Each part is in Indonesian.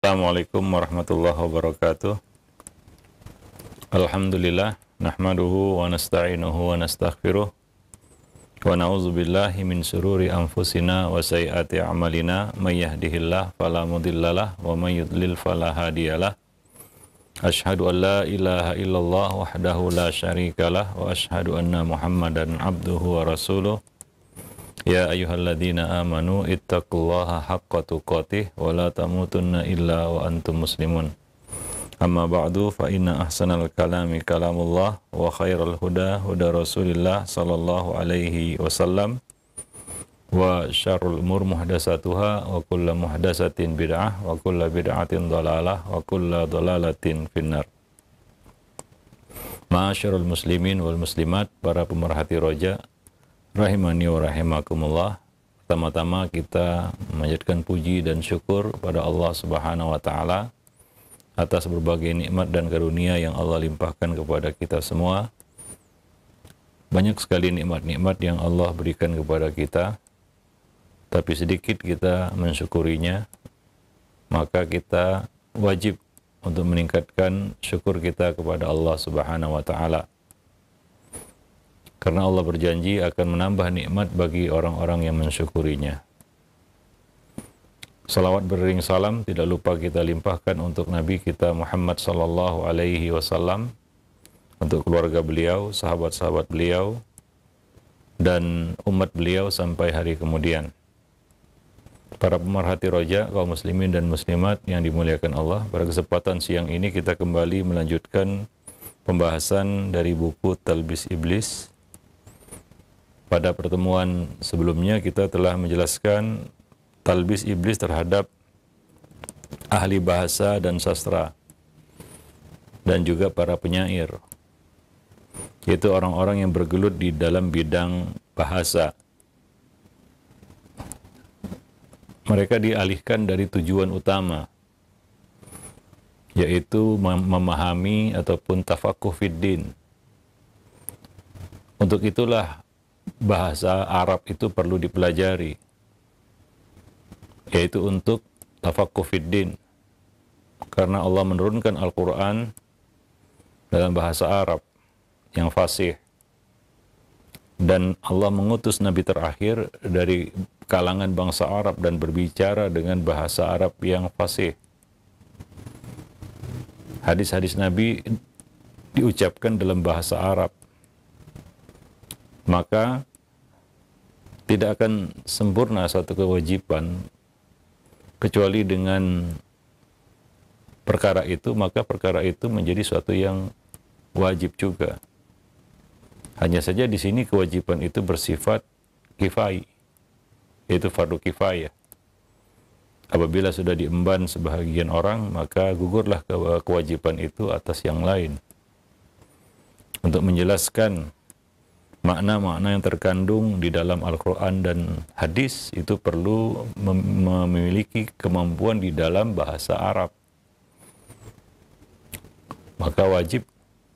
Assalamualaikum warahmatullahi wabarakatuh. Alhamdulillah, nahmaduhu wa nasta'inuhu wa nastaghfiruh wa na'udzu billahi min syururi anfusina wa sayyiati a'malina may yahdihillahu fala mudhillalah wa may yudlil fala hadiyalah. Asyhadu an la ilaha illallah wahdahu la syarikalah wa asyhadu anna Muhammadan abduhu wa rasuluh. Ya ayyuhalladzina amanu ittaqullaha haqqa tuqatih wa la tamutunna illa wa antum muslimun. Amma ba'du fa inna ahsanal kalami kalamullah wa khairal huda huda Rasulillah sallallahu alaihi wasallam wa syarrul umur muhdatsatuha wa kullu muhdatsatin bid'ah wa kullu bid'atin dhalalah wa kullu dhalalatin finnar. Ma'asyiral muslimin wal muslimat, para pemerhati roja rahimani wa rahimakumullah. Pertama-tama kita memanjatkan puji dan syukur pada Allah Subhanahu wa taala atas berbagai nikmat dan karunia yang Allah limpahkan kepada kita semua. Banyak sekali nikmat-nikmat yang Allah berikan kepada kita, tapi sedikit kita mensyukurinya. Maka kita wajib untuk meningkatkan syukur kita kepada Allah Subhanahu wa taala. Karena Allah berjanji akan menambah nikmat bagi orang-orang yang mensyukurinya. Salawat beriring salam tidak lupa kita limpahkan untuk Nabi kita Muhammad sallallahu alaihi wasallam, untuk keluarga beliau, sahabat-sahabat beliau, dan umat beliau sampai hari kemudian. Para pemerhati roja, kaum muslimin dan muslimat yang dimuliakan Allah, pada kesempatan siang ini kita kembali melanjutkan pembahasan dari buku Talbis Iblis. Pada pertemuan sebelumnya kita telah menjelaskan talbis iblis terhadap ahli bahasa dan sastra dan juga para penyair, yaitu orang-orang yang bergelut di dalam bidang bahasa. Mereka dialihkan dari tujuan utama, yaitu memahami ataupun tafakuh fiddin. Untuk itulah bahasa Arab itu perlu dipelajari, yaitu untuk tafakuh fiddin, karena Allah menurunkan Al-Quran dalam bahasa Arab yang fasih, dan Allah mengutus Nabi terakhir dari kalangan bangsa Arab dan berbicara dengan bahasa Arab yang fasih. Hadis-hadis Nabi diucapkan dalam bahasa Arab. Maka tidak akan sempurna satu kewajiban kecuali dengan perkara itu, maka perkara itu menjadi suatu yang wajib juga. Hanya saja di sini kewajiban itu bersifat kifai, yaitu fardu kifayah. Apabila sudah diemban sebahagian orang, maka gugurlah kewajiban itu atas yang lain. Untuk menjelaskan makna-makna yang terkandung di dalam Al-Quran dan hadis, itu perlu memiliki kemampuan di dalam bahasa Arab. Maka wajib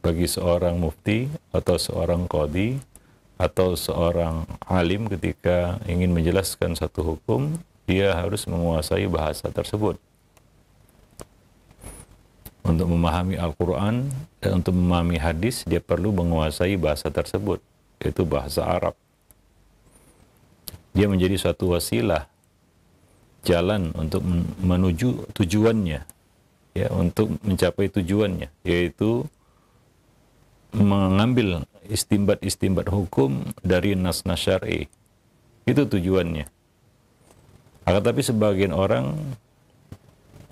bagi seorang mufti atau seorang qadhi atau seorang alim ketika ingin menjelaskan satu hukum, dia harus menguasai bahasa tersebut. Untuk memahami Al-Quran dan untuk memahami hadis, dia perlu menguasai bahasa tersebut, yaitu bahasa Arab. Dia menjadi suatu wasilah, jalan untuk menuju tujuannya, ya, untuk mencapai tujuannya, yaitu mengambil istimbat-istimbat hukum dari nas-nas syar'i. Itu tujuannya. Akan tapi sebagian orang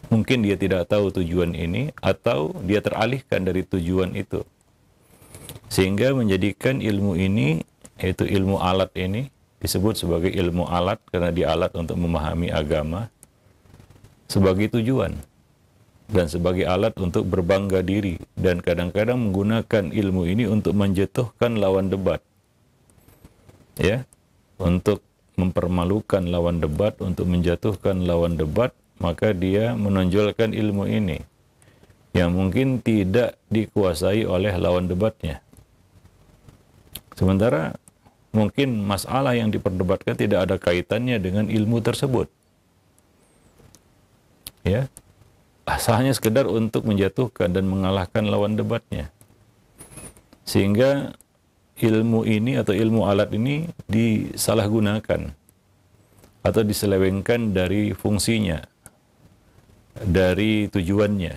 mungkin dia tidak tahu tujuan ini, atau dia teralihkan dari tujuan itu, sehingga menjadikan ilmu ini, yaitu ilmu alat ini, disebut sebagai ilmu alat karena dia alat untuk memahami agama, sebagai tujuan dan sebagai alat untuk berbangga diri, dan kadang-kadang menggunakan ilmu ini untuk menjatuhkan lawan debat, ya, untuk mempermalukan lawan debat, untuk menjatuhkan lawan debat. Maka dia menonjolkan ilmu ini yang mungkin tidak dikuasai oleh lawan debatnya. Sementara mungkin masalah yang diperdebatkan tidak ada kaitannya dengan ilmu tersebut. Ya. hanya sekedar untuk menjatuhkan dan mengalahkan lawan debatnya. Sehingga ilmu ini atau ilmu alat ini disalahgunakan atau diselewengkan dari fungsinya, dari tujuannya,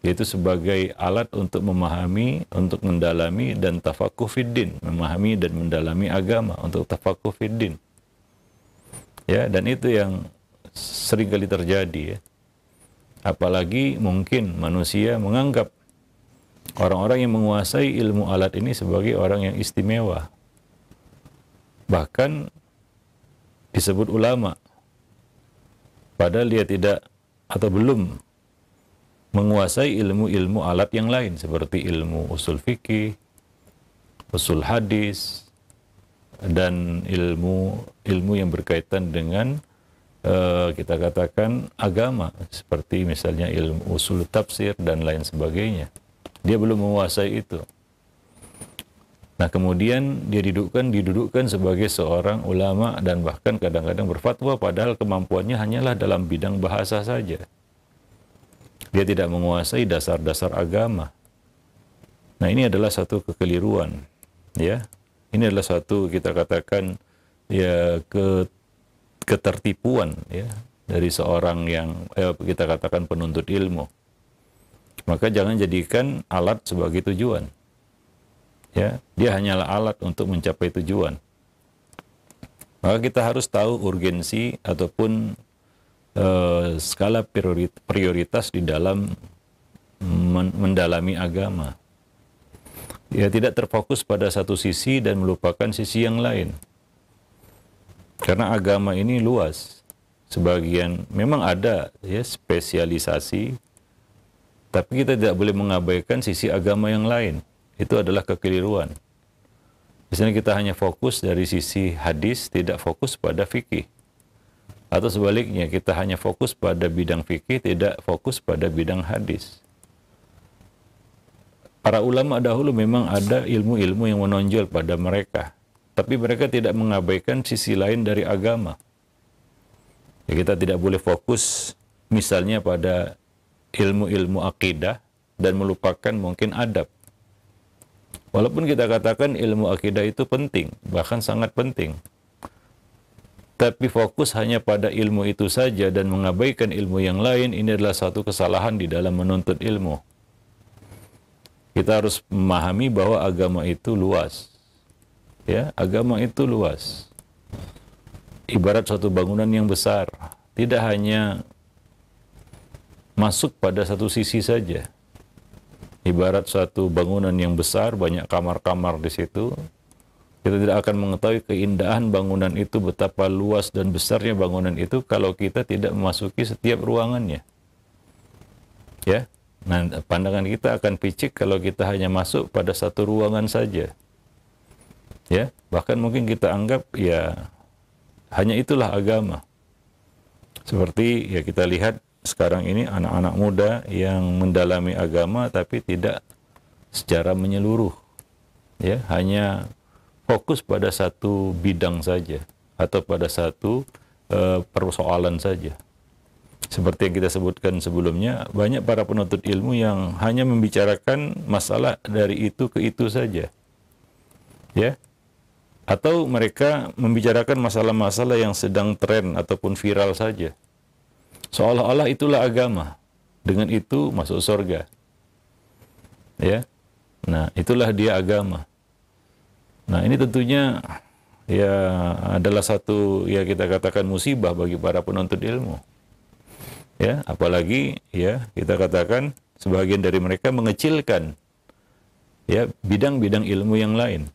yaitu sebagai alat untuk memahami, untuk mendalami dan tafakuh fiddin, memahami dan mendalami agama, untuk tafakuh fiddin. Ya, dan itu yang seringkali terjadi ya. Apalagi mungkin manusia menganggap orang-orang yang menguasai ilmu alat ini sebagai orang yang istimewa. Bahkan disebut ulama, padahal dia tidak atau belum menguasai ilmu-ilmu alat yang lain seperti ilmu usul fikih, usul hadis, dan ilmu yang berkaitan dengan kita katakan agama seperti misalnya ilmu usul tafsir dan lain sebagainya. Dia belum menguasai itu. Nah, kemudian dia didudukkan sebagai seorang ulama dan bahkan kadang-kadang berfatwa padahal kemampuannya hanyalah dalam bidang bahasa saja. Dia tidak menguasai dasar-dasar agama. Nah, ini adalah satu kekeliruan, ya. Ini adalah satu kita katakan ya ketertipuan ya dari seorang yang kita katakan penuntut ilmu. Maka jangan jadikan alat sebagai tujuan. Ya, dia hanyalah alat untuk mencapai tujuan. Maka kita harus tahu urgensi ataupun skala prioritas di dalam mendalami agama. Ya, tidak terfokus pada satu sisi dan melupakan sisi yang lain. Karena agama ini luas. Sebagian memang ada ya spesialisasi, tapi kita tidak boleh mengabaikan sisi agama yang lain. Itu adalah kekeliruan. Misalnya kita hanya fokus dari sisi hadis, tidak fokus pada fikih. Atau sebaliknya, kita hanya fokus pada bidang fikih, tidak fokus pada bidang hadis. Para ulama dahulu memang ada ilmu-ilmu yang menonjol pada mereka. Tapi mereka tidak mengabaikan sisi lain dari agama. Ya, kita tidak boleh fokus misalnya pada ilmu-ilmu akidah dan melupakan mungkin adab. Walaupun kita katakan ilmu akidah itu penting, bahkan sangat penting. Tapi fokus hanya pada ilmu itu saja dan mengabaikan ilmu yang lain, ini adalah satu kesalahan di dalam menuntut ilmu. Kita harus memahami bahwa agama itu luas. Ya, agama itu luas. Ibarat suatu bangunan yang besar, tidak hanya masuk pada satu sisi saja. Ibarat suatu bangunan yang besar, banyak kamar-kamar di situ. Kita tidak akan mengetahui keindahan bangunan itu, betapa luas dan besarnya bangunan itu kalau kita tidak memasuki setiap ruangannya. Ya, nah, pandangan kita akan picik kalau kita hanya masuk pada satu ruangan saja. Ya, bahkan mungkin kita anggap ya hanya itulah agama. Seperti ya kita lihat sekarang ini anak-anak muda yang mendalami agama tapi tidak secara menyeluruh, ya, hanya fokus pada satu bidang saja atau pada satu persoalan saja. Seperti yang kita sebutkan sebelumnya, banyak para penuntut ilmu yang hanya membicarakan masalah dari itu ke itu saja, ya, atau mereka membicarakan masalah-masalah yang sedang tren ataupun viral saja. Seolah-olah itulah agama. Dengan itu masuk surga. Ya. Nah, itulah dia agama. Nah, ini tentunya ya adalah satu ya kita katakan musibah bagi para penuntut ilmu. Ya, apalagi ya kita katakan sebagian dari mereka mengecilkan ya bidang-bidang ilmu yang lain.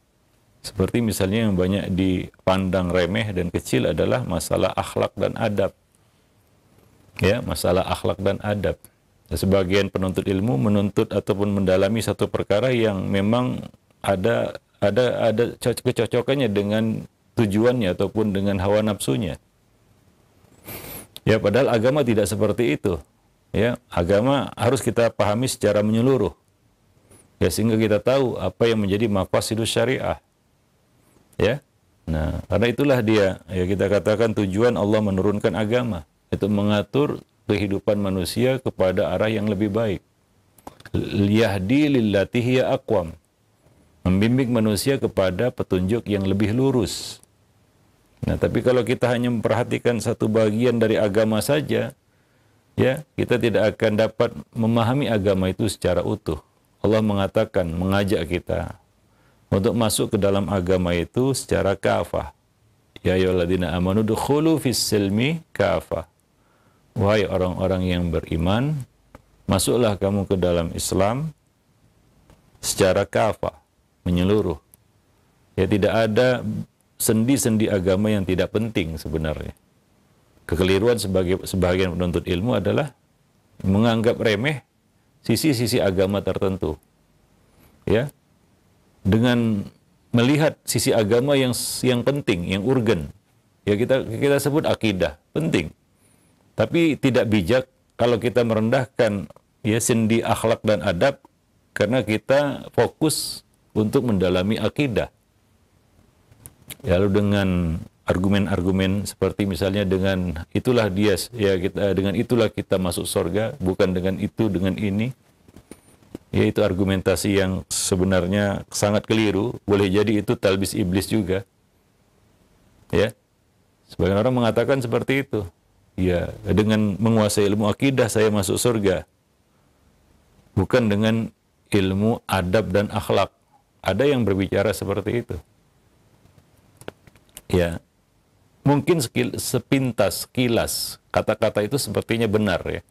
Seperti misalnya yang banyak dipandang remeh dan kecil adalah masalah akhlak dan adab. Ya, masalah akhlak dan adab. Sebagian penuntut ilmu menuntut ataupun mendalami satu perkara yang memang ada kecocokannya dengan tujuannya ataupun dengan hawa nafsunya. Ya, padahal agama tidak seperti itu. Ya, agama harus kita pahami secara menyeluruh. Ya, sehingga kita tahu apa yang menjadi maqasidus syariah. Ya. Nah, karena itulah dia ya kita katakan tujuan Allah menurunkan agama. Itu mengatur kehidupan manusia kepada arah yang lebih baik. Yahdi lillati hiya aqwam. Membimbing manusia kepada petunjuk yang lebih lurus. Nah, tapi kalau kita hanya memperhatikan satu bagian dari agama saja, ya, kita tidak akan dapat memahami agama itu secara utuh. Allah mengatakan, mengajak kita untuk masuk ke dalam agama itu secara kafah. Ya ayyuhalladzina amanu dukhulu fis silmi kafah. Wahai orang-orang yang beriman, masuklah kamu ke dalam Islam secara kafah, menyeluruh. Ya, tidak ada sendi-sendi agama yang tidak penting sebenarnya. Kekeliruan sebagian penuntut ilmu adalah menganggap remeh sisi-sisi agama tertentu. Ya, dengan melihat sisi agama yang penting, yang urgen. Ya, kita sebut akidah, penting. Tapi tidak bijak kalau kita merendahkan ya sendi akhlak dan adab karena kita fokus untuk mendalami akidah. Lalu dengan argumen-argumen seperti misalnya dengan itulah dia ya kita dengan itulah kita masuk surga, bukan dengan itu dengan ini. Yaitu argumentasi yang sebenarnya sangat keliru, boleh jadi itu talbis iblis juga. Ya. Sebagian orang mengatakan seperti itu. Ya, dengan menguasai ilmu akidah saya masuk surga. Bukan dengan ilmu adab dan akhlak. Ada yang berbicara seperti itu. Ya. Mungkin sepintas, sekilas kata-kata itu sepertinya benar ya.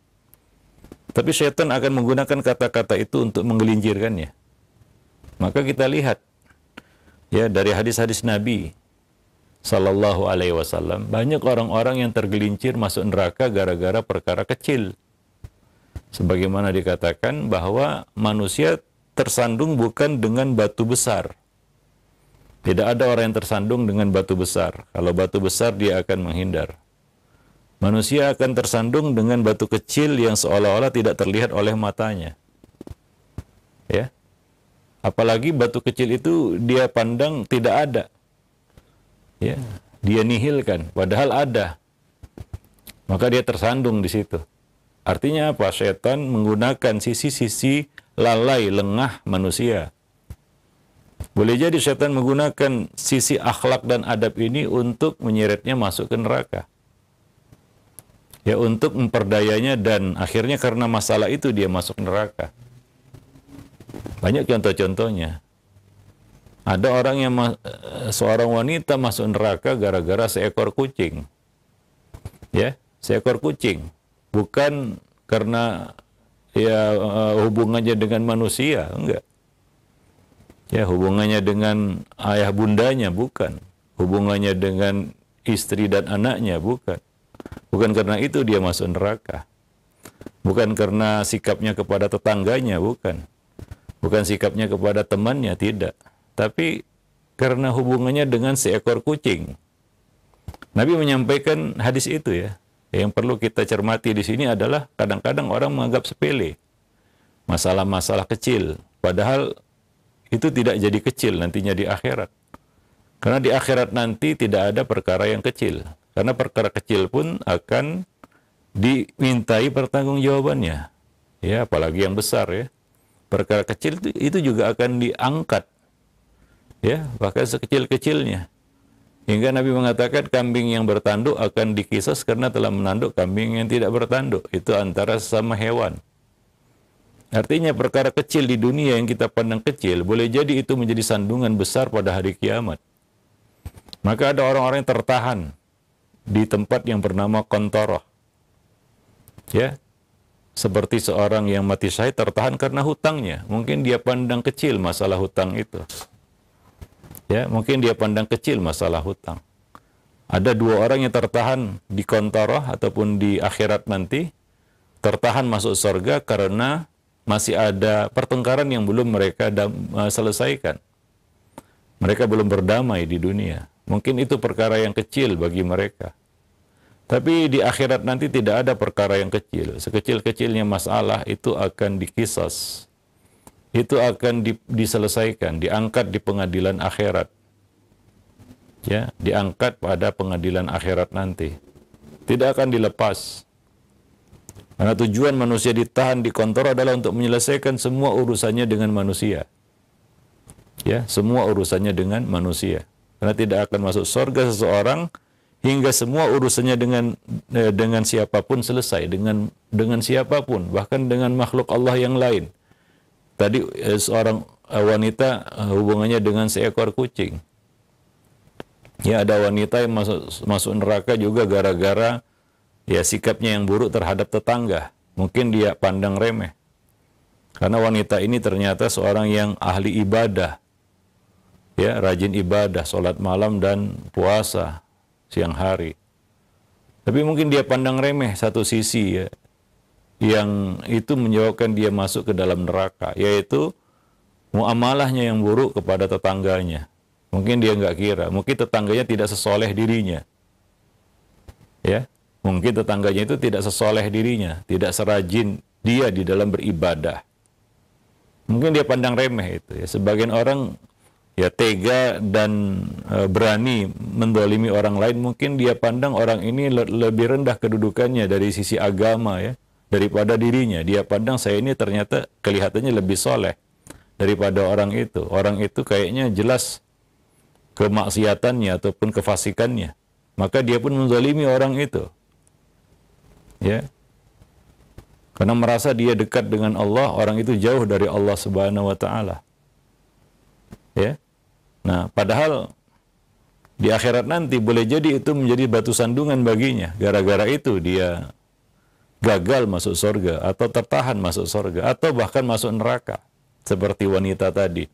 Tapi syaitan akan menggunakan kata-kata itu untuk menggelincirkannya. Maka kita lihat ya dari hadis-hadis Nabi Sallallahu Alaihi Wasallam, banyak orang-orang yang tergelincir masuk neraka gara-gara perkara kecil. Sebagaimana dikatakan bahwa manusia tersandung bukan dengan batu besar. Tidak ada orang yang tersandung dengan batu besar. Kalau batu besar dia akan menghindar. Manusia akan tersandung dengan batu kecil yang seolah-olah tidak terlihat oleh matanya. Ya. Apalagi batu kecil itu dia pandang tidak ada. Ya, dia nihilkan padahal ada. Maka dia tersandung di situ. Artinya apa? Setan menggunakan sisi-sisi lalai, lengah manusia. Boleh jadi setan menggunakan sisi akhlak dan adab ini untuk menyeretnya masuk ke neraka. Ya, untuk memperdayanya dan akhirnya karena masalah itu dia masuk neraka. Banyak contoh-contohnya. Ada orang yang seorang wanita masuk neraka gara-gara seekor kucing. Ya, seekor kucing. Bukan karena ya hubungannya dengan manusia, enggak. Ya, hubungannya dengan ayah bundanya, bukan. Hubungannya dengan istri dan anaknya, bukan. Bukan karena itu dia masuk neraka. Bukan karena sikapnya kepada tetangganya, bukan. Bukan sikapnya kepada temannya, tidak. Tapi karena hubungannya dengan seekor kucing. Nabi menyampaikan hadis itu ya. Yang perlu kita cermati di sini adalah kadang-kadang orang menganggap sepele. Masalah-masalah kecil. Padahal itu tidak jadi kecil nantinya di akhirat. Karena di akhirat nanti tidak ada perkara yang kecil. Karena perkara kecil pun akan dimintai pertanggungjawabannya. Ya, apalagi yang besar ya. Perkara kecil itu juga akan diangkat. Ya, bahkan sekecil-kecilnya. Hingga Nabi mengatakan kambing yang bertanduk akan dikisas karena telah menanduk kambing yang tidak bertanduk. Itu antara sesama hewan. Artinya perkara kecil di dunia yang kita pandang kecil, boleh jadi itu menjadi sandungan besar pada hari kiamat. Maka ada orang-orang yang tertahan di tempat yang bernama Qontoroh. Ya, seperti seorang yang mati syahid tertahan karena hutangnya. Mungkin dia pandang kecil masalah hutang itu. Ya, mungkin dia pandang kecil masalah hutang. Ada dua orang yang tertahan di Qontoroh ataupun di akhirat nanti, tertahan masuk surga karena masih ada pertengkaran yang belum mereka selesaikan. Mereka belum berdamai di dunia. Mungkin itu perkara yang kecil bagi mereka. Tapi di akhirat nanti tidak ada perkara yang kecil. Sekecil-kecilnya masalah itu akan dikisas. Itu akan diselesaikan, diangkat di pengadilan akhirat. Ya, diangkat pada pengadilan akhirat nanti. Tidak akan dilepas. Karena tujuan manusia ditahan, dikontrol adalah untuk menyelesaikan semua urusannya dengan manusia. Ya, semua urusannya dengan manusia. Karena tidak akan masuk surga seseorang hingga semua urusannya dengan siapapun selesai, dengan siapapun, bahkan dengan makhluk Allah yang lain. Tadi seorang wanita hubungannya dengan seekor kucing. Ya, ada wanita yang masuk neraka juga gara-gara ya sikapnya yang buruk terhadap tetangga. Mungkin dia pandang remeh. Karena wanita ini ternyata seorang yang ahli ibadah. Ya, rajin ibadah, sholat malam dan puasa siang hari. Tapi mungkin dia pandang remeh satu sisi ya, yang itu menyebabkan dia masuk ke dalam neraka, yaitu muamalahnya yang buruk kepada tetangganya. Mungkin dia nggak kira, mungkin tetangganya tidak sesoleh dirinya. Ya, mungkin tetangganya itu tidak sesoleh dirinya, tidak serajin dia di dalam beribadah. Mungkin dia pandang remeh itu. Ya, sebagian orang ya tega dan berani mendolimi orang lain, mungkin dia pandang orang ini lebih rendah kedudukannya dari sisi agama ya daripada dirinya. Dia pandang saya ini ternyata kelihatannya lebih soleh daripada orang itu. Orang itu kayaknya jelas kemaksiatannya ataupun kefasikannya. Maka dia pun menzalimi orang itu. Ya. Karena merasa dia dekat dengan Allah, orang itu jauh dari Allah Subhanahu wa taala. Ya. Nah, padahal di akhirat nanti boleh jadi itu menjadi batu sandungan baginya. Gara-gara itu dia gagal masuk surga atau tertahan masuk surga atau bahkan masuk neraka seperti wanita tadi.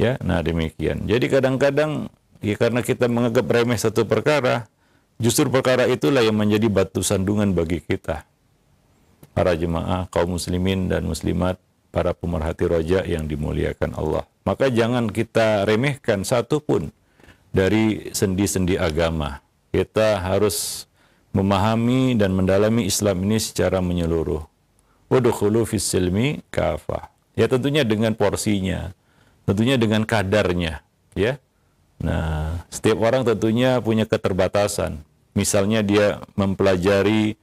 Ya, nah demikian. Jadi kadang-kadang ya karena kita menganggap remeh satu perkara, justru perkara itulah yang menjadi batu sandungan bagi kita. Para jemaah kaum muslimin dan muslimat, para pemerhati roja yang dimuliakan Allah. Maka jangan kita remehkan satu pun dari sendi-sendi agama. Kita harus memahami dan mendalami Islam ini secara menyeluruh. Udkhulu fis silmi kafah. Ya tentunya dengan porsinya, tentunya dengan kadarnya, ya. Nah, setiap orang tentunya punya keterbatasan. Misalnya dia mempelajari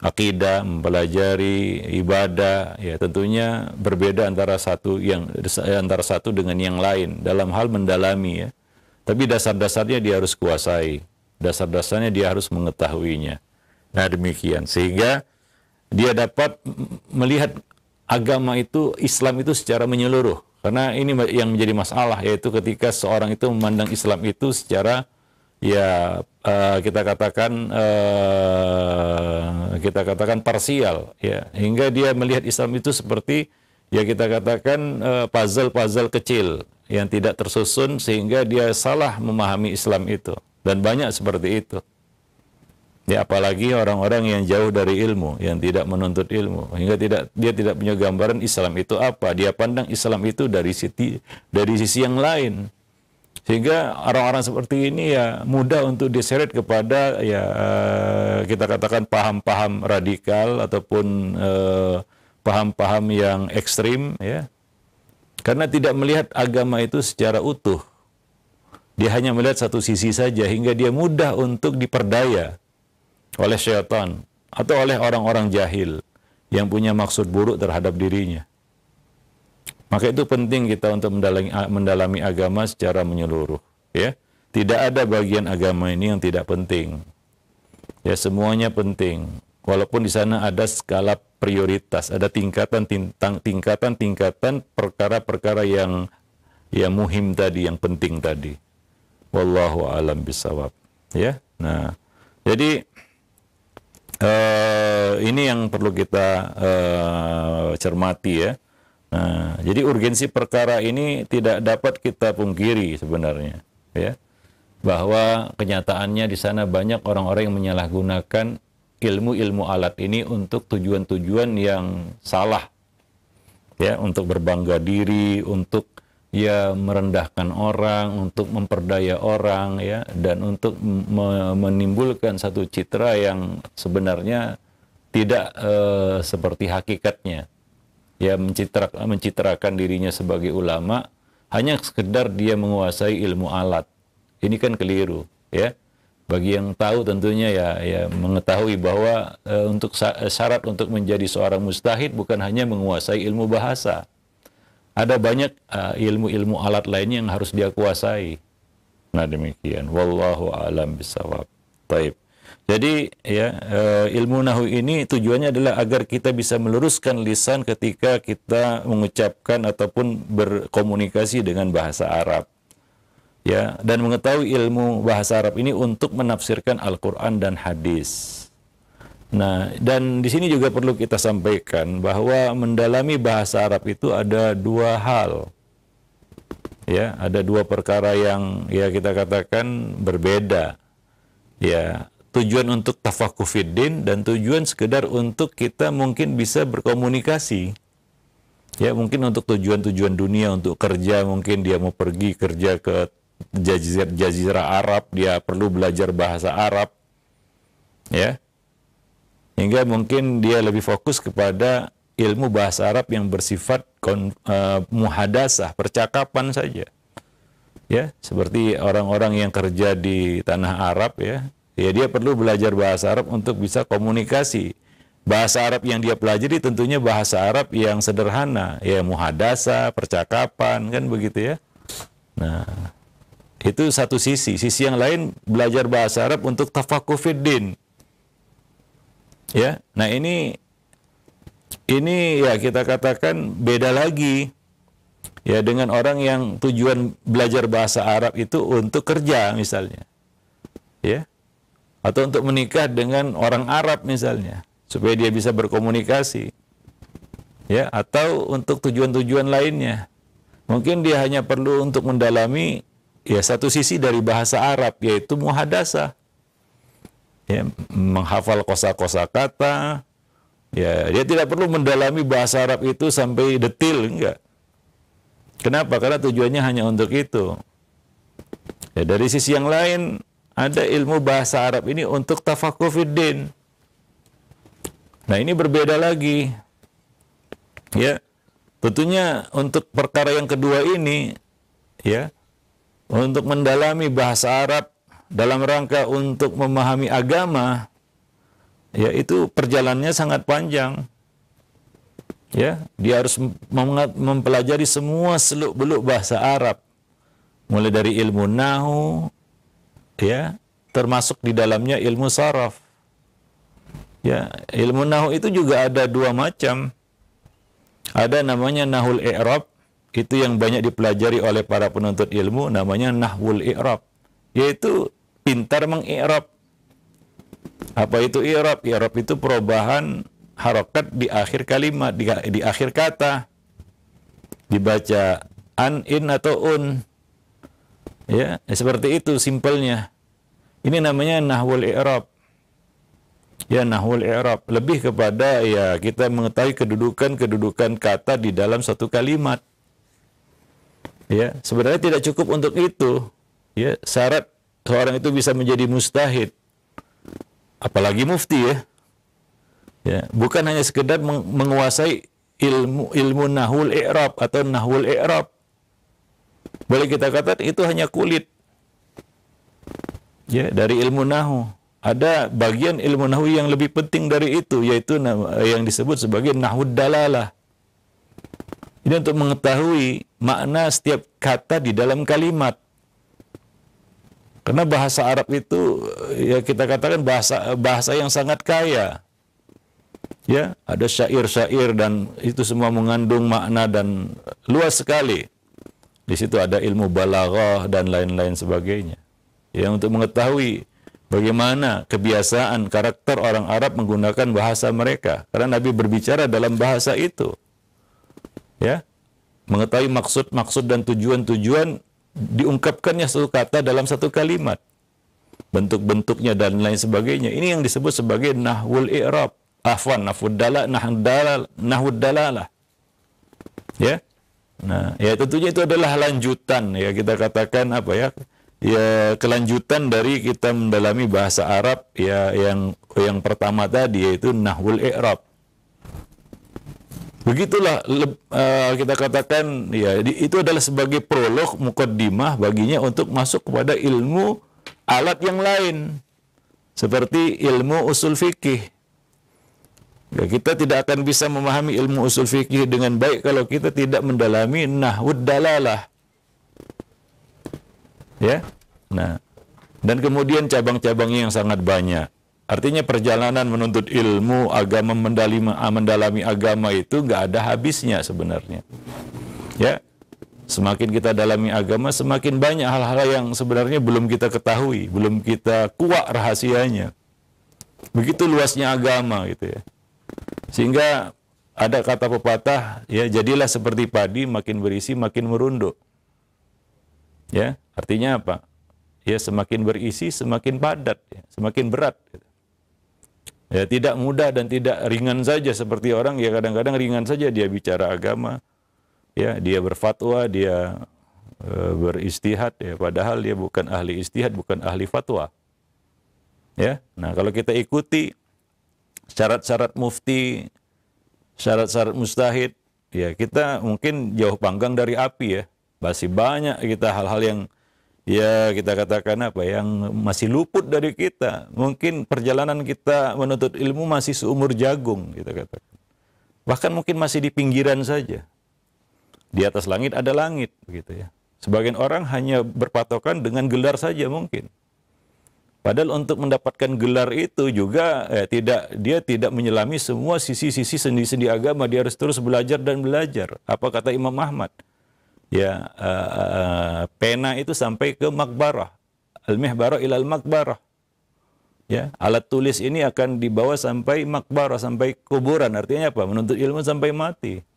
akidah, mempelajari ibadah, ya tentunya berbeda antara satu dengan yang lain dalam hal mendalami ya. Tapi dasar-dasarnya dia harus kuasai, dasar-dasarnya dia harus mengetahuinya. Nah demikian, sehingga dia dapat melihat agama itu, Islam itu secara menyeluruh. Karena ini yang menjadi masalah, yaitu ketika seorang itu memandang Islam itu secara ya kita katakan parsial ya, hingga dia melihat Islam itu seperti ya kita katakan puzzle-puzzle kecil yang tidak tersusun, sehingga dia salah memahami Islam itu, dan banyak seperti itu ya, apalagi orang-orang yang jauh dari ilmu, yang tidak menuntut ilmu, hingga dia tidak punya gambaran Islam itu apa. Dia pandang Islam itu dari sisi yang lain. Sehingga orang-orang seperti ini ya mudah untuk diseret kepada ya kita katakan paham-paham radikal ataupun paham-paham yang ekstrim ya. Karena tidak melihat agama itu secara utuh. Dia hanya melihat satu sisi saja, hingga dia mudah untuk diperdaya oleh syaitan atau oleh orang-orang jahil yang punya maksud buruk terhadap dirinya. Maka itu penting kita untuk mendalami agama secara menyeluruh. Ya, tidak ada bagian agama ini yang tidak penting. Ya, semuanya penting. Walaupun di sana ada skala prioritas, ada tingkatan perkara-perkara yang muhim tadi, yang penting tadi. Wallahu a'lam bishawab. Ya, nah, jadi ini yang perlu kita cermati ya. Nah, jadi urgensi perkara ini tidak dapat kita pungkiri sebenarnya, ya, bahwa kenyataannya di sana banyak orang-orang yang menyalahgunakan ilmu-ilmu alat ini untuk tujuan-tujuan yang salah, ya, untuk berbangga diri, untuk ya merendahkan orang, untuk memperdaya orang, ya, dan untuk menimbulkan satu citra yang sebenarnya tidak seperti hakikatnya. Ya, mencitrakan dirinya sebagai ulama hanya sekedar dia menguasai ilmu alat. Ini kan keliru, ya. Bagi yang tahu tentunya ya mengetahui bahwa untuk syarat untuk menjadi seorang mujtahid bukan hanya menguasai ilmu bahasa. Ada banyak ilmu-ilmu alat lainnya yang harus dia kuasai. Nah demikian. Wallahu a'lam bishawab. Baik. Jadi ya ilmu nahwu ini tujuannya adalah agar kita bisa meluruskan lisan ketika kita mengucapkan ataupun berkomunikasi dengan bahasa Arab. Ya, dan mengetahui ilmu bahasa Arab ini untuk menafsirkan Al-Qur'an dan hadis. Nah, dan di sini juga perlu kita sampaikan bahwa mendalami bahasa Arab itu ada dua hal. Ya, ada dua perkara yang ya kita katakan berbeda. Ya, tujuan untuk tafakuh fiddin dan tujuan sekedar untuk kita mungkin bisa berkomunikasi. Ya, mungkin untuk tujuan-tujuan dunia, untuk kerja, mungkin dia mau pergi kerja ke Jazirah Arab, dia perlu belajar bahasa Arab, ya, hingga mungkin dia lebih fokus kepada ilmu bahasa Arab yang bersifat muhadasah, percakapan saja, ya, seperti orang-orang yang kerja di tanah Arab, ya, dia perlu belajar bahasa Arab untuk bisa komunikasi. Bahasa Arab yang dia pelajari tentunya bahasa Arab yang sederhana, ya, muhadasah, percakapan, kan begitu ya. Nah, itu satu sisi. Sisi yang lain belajar bahasa Arab untuk tafakuh fiddin. Ya, nah ini ya kita katakan beda lagi. Ya, dengan orang yang tujuan belajar bahasa Arab itu untuk kerja misalnya. Ya. Atau untuk menikah dengan orang Arab misalnya, supaya dia bisa berkomunikasi. Ya, atau untuk tujuan-tujuan lainnya. Mungkin dia hanya perlu untuk mendalami ya satu sisi dari bahasa Arab, yaitu muhadasah, ya, menghafal kosa-kosa kata. Ya, dia tidak perlu mendalami bahasa Arab itu sampai detil, enggak. Kenapa? Karena tujuannya hanya untuk itu. Ya, dari sisi yang lain ada ilmu bahasa Arab ini untuk tafakuh fiddin. Nah, ini berbeda lagi. Ya, tentunya untuk perkara yang kedua ini, ya, untuk mendalami bahasa Arab dalam rangka untuk memahami agama, ya, itu perjalanannya sangat panjang. Ya, dia harus mempelajari semua seluk-beluk bahasa Arab, mulai dari ilmu nahwu, ya, termasuk di dalamnya ilmu saraf. Ya, ilmu nahwu itu juga ada dua macam. Ada namanya nahwul i'rab. Itu yang banyak dipelajari oleh para penuntut ilmu, namanya nahwul i'rab, yaitu pintar mengi'rab. Apa itu i'rab? I'rab itu perubahan harokat di akhir kalimat, di akhir kata, dibaca an, in, atau un, ya, seperti itu simpelnya. Ini namanya nahwul i'rab. Ya, nahwul i'rab lebih kepada ya kita mengetahui kedudukan kata di dalam satu kalimat. Ya, sebenarnya tidak cukup untuk itu. Ya, syarat seorang itu bisa menjadi mujtahid, apalagi mufti, ya. Ya, bukan hanya sekedar menguasai ilmu nahwul i'rab atau nahwul i'rab. Boleh kita katakan itu hanya kulit. Ya, dari ilmu nahwu. Ada bagian ilmu nahwu yang lebih penting dari itu, yaitu yang disebut sebagai nahwud dalalah. Ini untuk mengetahui makna setiap kata di dalam kalimat. Karena bahasa Arab itu ya kita katakan bahasa yang sangat kaya. Ya, ada syair-syair dan itu semua mengandung makna dan luas sekali. Di situ ada ilmu balaghah dan lain-lain sebagainya. Ya, untuk mengetahui bagaimana kebiasaan karakter orang Arab menggunakan bahasa mereka. Karena Nabi berbicara dalam bahasa itu. Ya, mengetahui maksud-maksud dan tujuan-tujuan diungkapkannya satu kata dalam satu kalimat, bentuk-bentuknya dan lain sebagainya. Ini yang disebut sebagai nahwul i'rab, nahwud dalalah. Ya, nah, ya tentunya itu adalah lanjutan, ya kita katakan apa ya, ya kelanjutan dari kita mendalami bahasa Arab, ya yang pertama tadi yaitu nahwul i'rab. Begitulah kita katakan ya itu adalah sebagai prolog mukaddimah baginya untuk masuk kepada ilmu alat yang lain seperti ilmu usul fikih. Ya, kita tidak akan bisa memahami ilmu usul fikih dengan baik kalau kita tidak mendalami nahwud dalalah. Ya. Nah, dan kemudian cabang-cabangnya yang sangat banyak. Artinya perjalanan menuntut ilmu agama, mendalami agama itu nggak ada habisnya sebenarnya. Ya, semakin kita dalami agama, semakin banyak hal-hal yang sebenarnya belum kita ketahui, belum kita kuak rahasianya. Begitu luasnya agama gitu ya. Sehingga ada kata pepatah, ya jadilah seperti padi, makin berisi makin merunduk. Ya, artinya apa? Ya semakin berisi semakin padat, ya, semakin berat. Gitu. Ya tidak mudah dan tidak ringan saja seperti orang ya kadang-kadang ringan saja dia bicara agama, ya dia berfatwa, dia beristihad, ya padahal dia bukan ahli istihad, bukan ahli fatwa. Ya, nah kalau kita ikuti syarat-syarat mufti, syarat-syarat mustahid, ya kita mungkin jauh panggang dari api ya. Masih banyak kita hal-hal yang ya kita katakan apa yang masih luput dari kita. Mungkin perjalanan kita menuntut ilmu masih seumur jagung kita katakan. Bahkan mungkin masih di pinggiran saja. Di atas langit ada langit begitu ya. Sebagian orang hanya berpatokan dengan gelar saja mungkin. Padahal untuk mendapatkan gelar itu juga dia tidak menyelami semua sisi-sisi sendi-sendi agama. Dia harus terus belajar dan belajar. Apa kata Imam Ahmad? Ya, pena itu sampai ke makbarah. Al-mihbarah ilal makbarah. Ya, alat tulis ini akan dibawa sampai makbarah, sampai kuburan. Artinya apa? Menuntut ilmu sampai mati.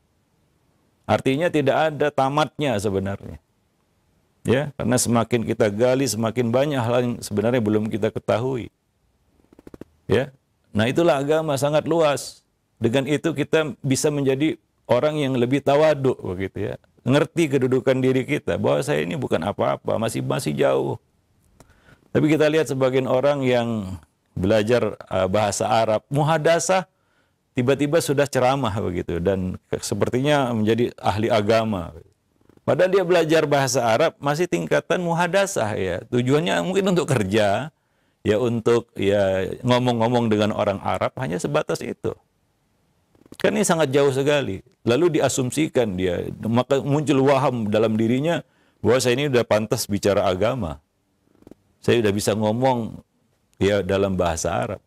Artinya tidak ada tamatnya sebenarnya. Ya, karena semakin kita gali, semakin banyak hal yang sebenarnya belum kita ketahui. Ya, nah itulah agama sangat luas. Dengan itu kita bisa menjadi orang yang lebih tawaduk begitu ya. Ngerti kedudukan diri kita bahwa saya ini bukan apa-apa, masih jauh. Tapi kita lihat sebagian orang yang belajar bahasa Arab, muhadasah, tiba-tiba sudah ceramah begitu dan sepertinya menjadi ahli agama. Padahal dia belajar bahasa Arab masih tingkatan muhadasah ya. Tujuannya mungkin untuk kerja, ya untuk ya ngomong-ngomong dengan orang Arab hanya sebatas itu. Kan ini sangat jauh sekali. Lalu diasumsikan dia, maka muncul waham dalam dirinya bahwa saya ini sudah pantas bicara agama. Saya sudah bisa ngomong ya dalam bahasa Arab.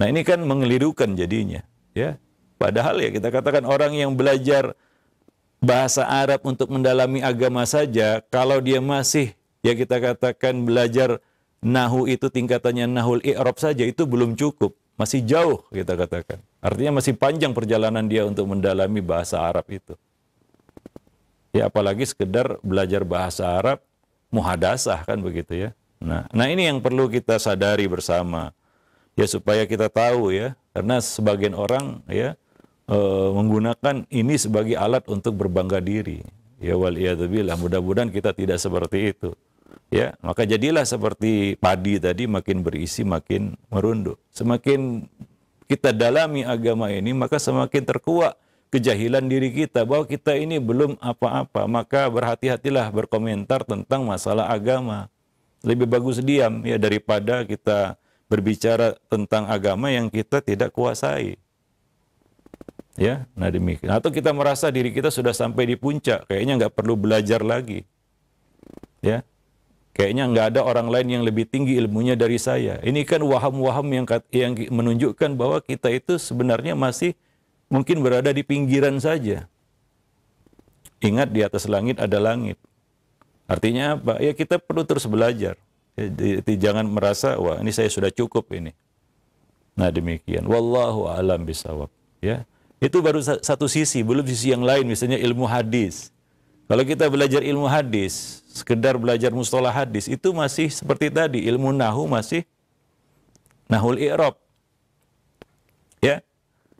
Nah ini kan mengelirukan jadinya. Ya, padahal ya kita katakan orang yang belajar bahasa Arab untuk mendalami agama saja, kalau dia masih ya kita katakan belajar nahu itu tingkatannya nahul i'rab saja itu belum cukup. Masih jauh kita katakan. Artinya masih panjang perjalanan dia untuk mendalami bahasa Arab itu. Ya apalagi sekedar belajar bahasa Arab muhadasah kan begitu ya. Nah ini yang perlu kita sadari bersama. Ya supaya kita tahu ya. Karena sebagian orang ya menggunakan ini sebagai alat untuk berbangga diri. Ya waliyadzubillah. Mudah-mudahan kita tidak seperti itu. Ya, maka jadilah seperti padi tadi makin berisi makin merunduk. Semakin kita dalami agama ini maka semakin terkuak kejahilan diri kita bahwa kita ini belum apa-apa. Maka berhati-hatilah berkomentar tentang masalah agama. Lebih bagus diam ya daripada kita berbicara tentang agama yang kita tidak kuasai. Ya, nah demikian. Atau kita merasa diri kita sudah sampai di puncak, kayaknya nggak perlu belajar lagi. Ya. Kayaknya nggak ada orang lain yang lebih tinggi ilmunya dari saya. Ini kan waham-waham yang menunjukkan bahwa kita itu sebenarnya masih mungkin berada di pinggiran saja. Ingat di atas langit ada langit. Artinya apa? Ya kita perlu terus belajar. Jangan merasa wah ini saya sudah cukup ini. Nah demikian. Wallahu a'lam bishawab. Ya, itu baru satu sisi, belum sisi yang lain. Misalnya ilmu hadis. Kalau kita belajar ilmu hadis, sekedar belajar mustalah hadis, itu masih seperti tadi, ilmu nahu masih nahul i'rab. Ya.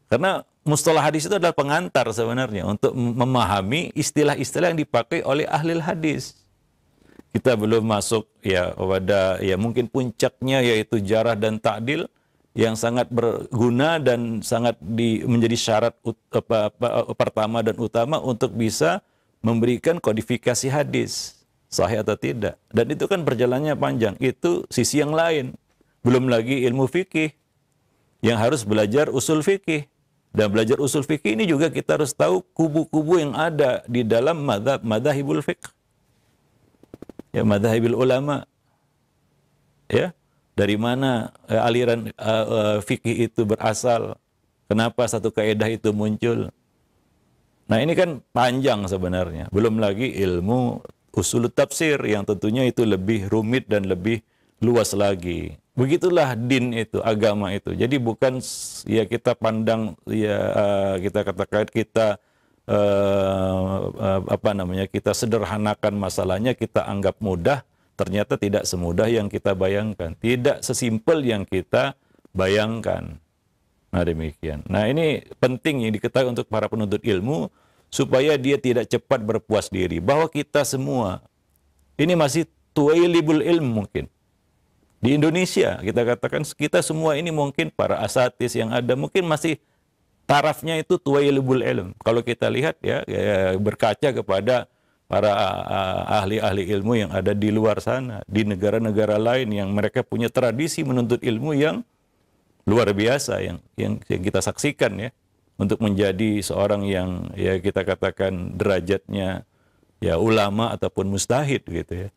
Karena mustalah hadis itu adalah pengantar sebenarnya untuk memahami istilah-istilah yang dipakai oleh ahli hadis. Kita belum masuk ya pada ya mungkin puncaknya yaitu jarah dan ta'dil yang sangat berguna dan sangat menjadi syarat pertama dan utama untuk bisa memberikan kodifikasi hadis. sahih atau tidak. Dan itu kan perjalanannya panjang. Itu sisi yang lain. Belum lagi ilmu fikih yang harus belajar usul fikih. Dan belajar usul fikih ini juga kita harus tahu kubu-kubu yang ada di dalam madzhabul fiqh. Ya, madzhabil ulama. Ya, dari mana aliran fikih itu berasal? Kenapa satu kaidah itu muncul? Nah, ini kan panjang sebenarnya. Belum lagi ilmu usul tafsir yang tentunya itu lebih rumit dan lebih luas lagi. Begitulah din itu, agama itu. Jadi bukan ya kita pandang ya kita katakan kita kita sederhanakan masalahnya, kita anggap mudah, ternyata tidak semudah yang kita bayangkan. Tidak sesimpel yang kita bayangkan. Nah, demikian. Nah, ini penting yang diketahui untuk para penuntut ilmu supaya dia tidak cepat berpuas diri bahwa kita semua ini masih tuwailibul ilm mungkin. Di Indonesia kita katakan kita semua ini mungkin para asatis yang ada mungkin masih tarafnya itu tuwailibul ilm. Kalau kita lihat ya berkaca kepada para ahli-ahli ilmu yang ada di luar sana, di negara-negara lain yang mereka punya tradisi menuntut ilmu yang luar biasa yang kita saksikan ya, untuk menjadi seorang yang ya kita katakan derajatnya ya ulama ataupun mustahid gitu ya.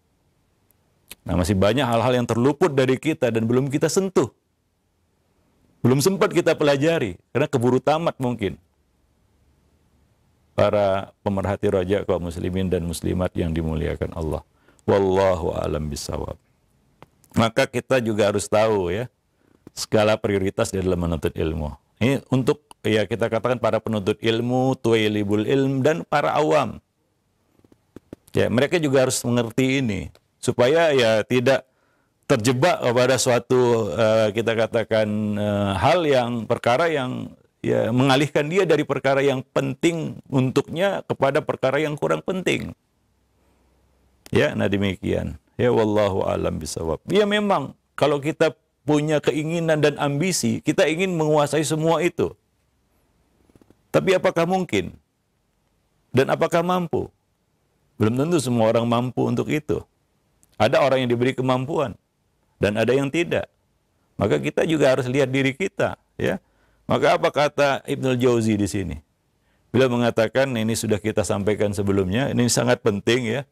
Nah, masih banyak hal-hal yang terluput dari kita dan belum kita sentuh. Belum sempat kita pelajari karena keburu tamat mungkin. Para pemerhati raja kaum muslimin dan muslimat yang dimuliakan Allah. Wallahu a'lam bishawab. Maka kita juga harus tahu ya skala prioritas di dalam menuntut ilmu. Ini untuk ya kita katakan para penuntut ilmu, tuwailibul ilm dan para awam. Ya, mereka juga harus mengerti ini supaya ya tidak terjebak pada suatu kita katakan hal yang perkara yang ya mengalihkan dia dari perkara yang penting untuknya kepada perkara yang kurang penting. Ya, nah demikian. Ya wallahu alam bisawab. Ya memang kalau kita punya keinginan dan ambisi, kita ingin menguasai semua itu. Tapi apakah mungkin? Dan apakah mampu? Belum tentu semua orang mampu untuk itu. Ada orang yang diberi kemampuan dan ada yang tidak. Maka kita juga harus lihat diri kita, ya. Maka apa kata Ibnul Jauzi di sini? Beliau mengatakan, ini sudah kita sampaikan sebelumnya, ini sangat penting ya.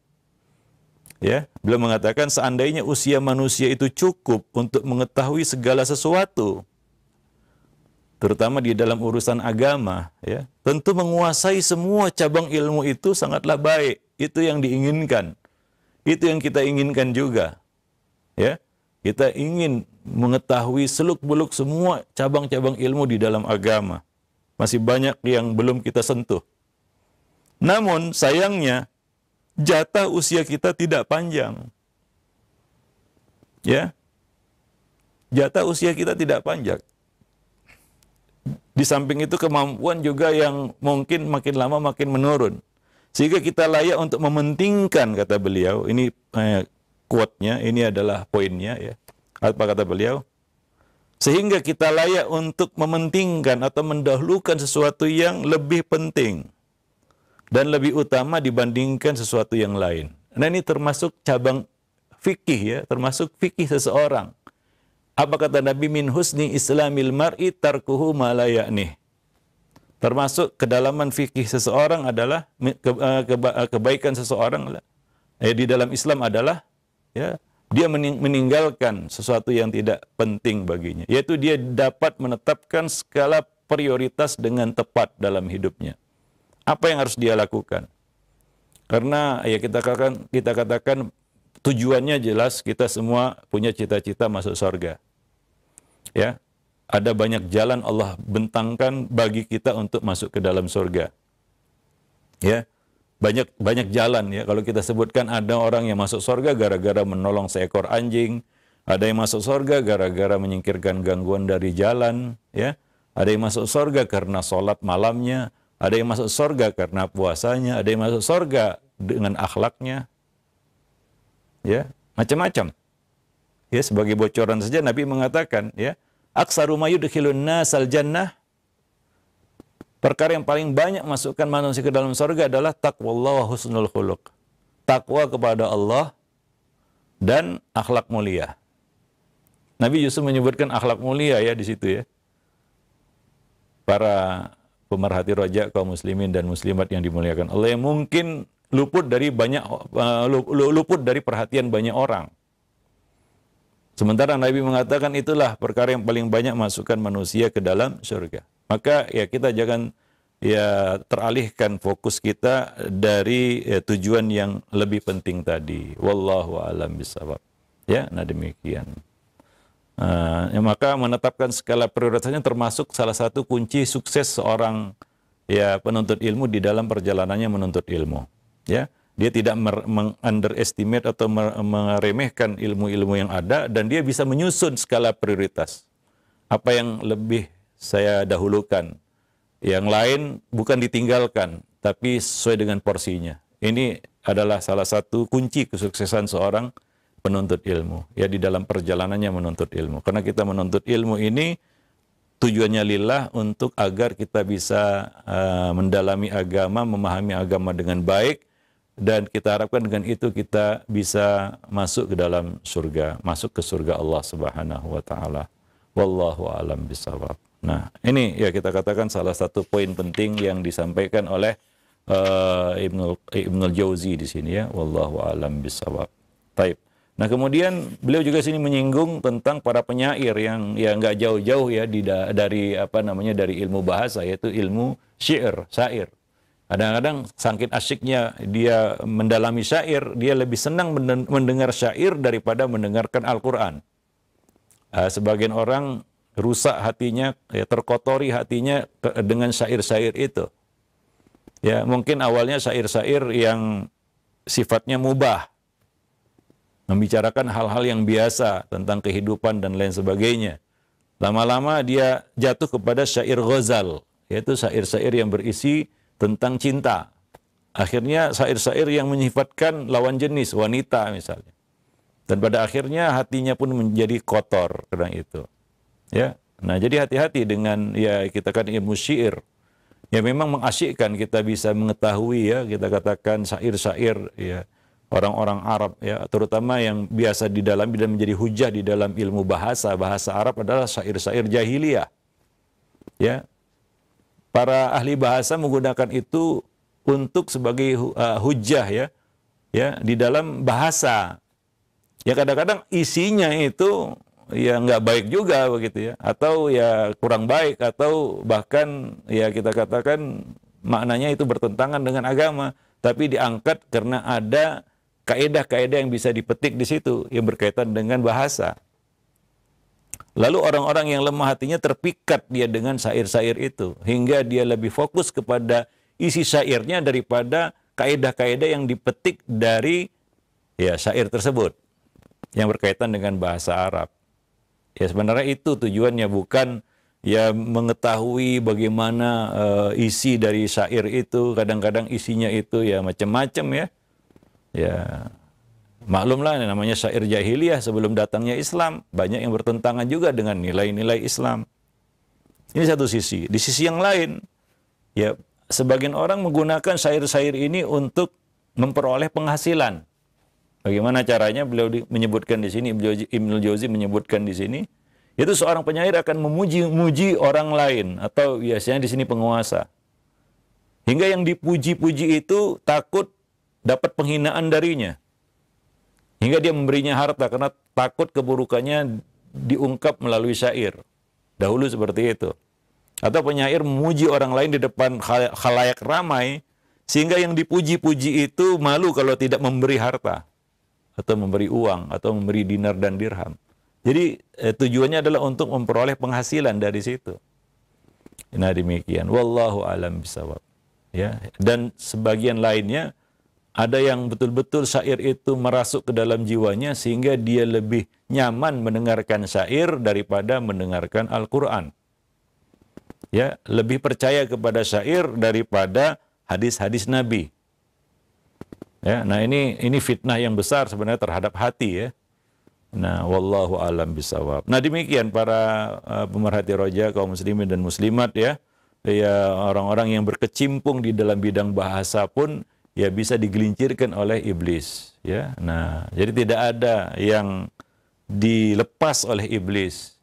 Ya, beliau mengatakan seandainya usia manusia itu cukup untuk mengetahui segala sesuatu, terutama di dalam urusan agama, ya, tentu menguasai semua cabang ilmu itu sangatlah baik. Itu yang diinginkan. Itu yang kita inginkan juga. Ya, kita ingin mengetahui seluk-beluk semua cabang-cabang ilmu di dalam agama. Masih banyak yang belum kita sentuh. Namun sayangnya jatah usia kita tidak panjang. Ya. Jatah usia kita tidak panjang. Di samping itu kemampuan juga yang mungkin makin lama makin menurun. Sehingga kita layak untuk mementingkan, kata beliau, ini quote-nya, ini adalah poinnya ya. Apa kata beliau? Sehingga kita layak untuk mementingkan atau mendahulukan sesuatu yang lebih penting dan lebih utama dibandingkan sesuatu yang lain. Nah, ini termasuk cabang fikih ya, termasuk fikih seseorang. Apa kata Nabi, min husni islamil mar'i tarkuhu ma la ya'nih. Termasuk kedalaman fikih seseorang adalah kebaikan seseorang di dalam Islam adalah ya dia meninggalkan sesuatu yang tidak penting baginya, yaitu dia dapat menetapkan skala prioritas dengan tepat dalam hidupnya. Apa yang harus dia lakukan? Karena ya kita katakan tujuannya jelas, kita semua punya cita-cita masuk surga. Ya. Ada banyak jalan Allah bentangkan bagi kita untuk masuk ke dalam surga. Ya. Banyak jalan ya. Kalau kita sebutkan ada orang yang masuk surga gara-gara menolong seekor anjing, ada yang masuk surga gara-gara menyingkirkan gangguan dari jalan, ya. Ada yang masuk surga karena sholat malamnya, ada yang masuk surga karena puasanya, ada yang masuk surga dengan akhlaknya. Ya, macam-macam. Ya, sebagai bocoran saja Nabi mengatakan, ya, aksaru ma yudkhilun nasal jannah, perkara yang paling banyak masukkan manusia ke dalam surga adalah taqwallah wa husnul khuluq. takwa kepada Allah, dan akhlak mulia. Nabi Yusuf menyebutkan akhlak mulia ya di situ ya. Para pemerhati roja kaum muslimin dan muslimat yang dimuliakan Allah, yang mungkin luput dari perhatian banyak orang. Sementara Nabi mengatakan itulah perkara yang paling banyak masukkan manusia ke dalam surga. Maka ya kita jangan ya teralihkan fokus kita dari tujuan yang lebih penting tadi. Wallahu a'lam bishawab. Ya, nah demikian. Ya, maka menetapkan skala prioritasnya termasuk salah satu kunci sukses seorang ya penuntut ilmu di dalam perjalanannya menuntut ilmu. Ya, dia tidak underestimate atau meremehkan ilmu-ilmu yang ada, dan dia bisa menyusun skala prioritas. Apa yang lebih saya dahulukan, yang lain bukan ditinggalkan, tapi sesuai dengan porsinya. Ini adalah salah satu kunci kesuksesan seorang penuntut ilmu, ya di dalam perjalanannya menuntut ilmu. Karena kita menuntut ilmu ini tujuannya lillah, untuk agar kita bisa mendalami agama, memahami agama dengan baik, dan kita harapkan dengan itu kita bisa masuk ke dalam surga, masuk ke surga Allah Subhanahu wa taala. Wallahu a'lam bishawab. Nah, ini ya kita katakan salah satu poin penting yang disampaikan oleh Ibnul Jauzi di sini ya. Wallahu a'lam bishawab. Taib. Nah, kemudian beliau juga sini menyinggung tentang para penyair yang ya nggak jauh-jauh ya dari dari ilmu bahasa, yaitu ilmu syair. Kadang-kadang saking asyiknya dia mendalami syair, dia lebih senang mendengar syair daripada mendengarkan Al-Quran. Sebagian orang rusak hatinya, ya, terkotori hatinya dengan syair-syair itu. Ya, mungkin awalnya syair-syair yang sifatnya mubah, membicarakan hal-hal yang biasa tentang kehidupan dan lain sebagainya. Lama-lama dia jatuh kepada syair ghazal, yaitu syair-syair yang berisi tentang cinta. Akhirnya syair-syair yang menyifatkan lawan jenis, wanita misalnya. Dan pada akhirnya hatinya pun menjadi kotor karena itu. Ya. Nah, jadi hati-hati dengan ya kita kan ilmu syair. Ya memang mengasyikkan kita bisa mengetahui ya, kita katakan syair-syair ya orang-orang Arab ya, terutama yang biasa didalami dan menjadi hujah di dalam ilmu bahasa Arab adalah syair-syair jahiliyah. Ya. Para ahli bahasa menggunakan itu untuk sebagai hujah ya di dalam bahasa. Ya kadang-kadang isinya itu ya nggak baik juga begitu ya, atau ya kurang baik, atau bahkan ya kita katakan maknanya itu bertentangan dengan agama, tapi diangkat karena ada kaedah-kaedah yang bisa dipetik di situ yang berkaitan dengan bahasa. Lalu orang-orang yang lemah hatinya terpikat dia dengan syair-syair itu, hingga dia lebih fokus kepada isi syairnya daripada kaedah-kaedah yang dipetik dari ya syair tersebut yang berkaitan dengan bahasa Arab. Ya sebenarnya itu tujuannya, bukan ya mengetahui bagaimana isi dari syair itu. Kadang-kadang isinya itu ya macam-macam ya. Ya maklumlah namanya syair jahiliyah sebelum datangnya Islam, banyak yang bertentangan juga dengan nilai-nilai Islam. Ini satu sisi. Di sisi yang lain, ya sebagian orang menggunakan syair-syair ini untuk memperoleh penghasilan. Bagaimana caranya? Beliau menyebutkan di sini, Ibnul Jauzi menyebutkan di sini, yaitu seorang penyair akan memuji orang lain, atau biasanya di sini penguasa. Hingga yang dipuji-puji itu takut dapat penghinaan darinya. Hingga dia memberinya harta karena takut keburukannya diungkap melalui syair. Dahulu seperti itu. Atau penyair memuji orang lain di depan khalayak ramai, sehingga yang dipuji-puji itu malu kalau tidak memberi harta, atau memberi uang, atau memberi dinar dan dirham. Jadi tujuannya adalah untuk memperoleh penghasilan dari situ. Nah demikian. Wallahu a'lam bishawab. Ya. Dan sebagian lainnya, ada yang betul-betul syair itu merasuk ke dalam jiwanya sehingga dia lebih nyaman mendengarkan syair daripada mendengarkan Al-Quran. Ya, lebih percaya kepada syair daripada hadis-hadis Nabi. Ya, nah ini fitnah yang besar sebenarnya terhadap hati ya. Nah, wallahu a'lam bishawab. Nah, demikian para pemerhati roja kaum muslimin dan muslimat ya. Ya, orang-orang yang berkecimpung di dalam bidang bahasa pun ya bisa digelincirkan oleh iblis, ya. Nah, jadi tidak ada yang dilepas oleh iblis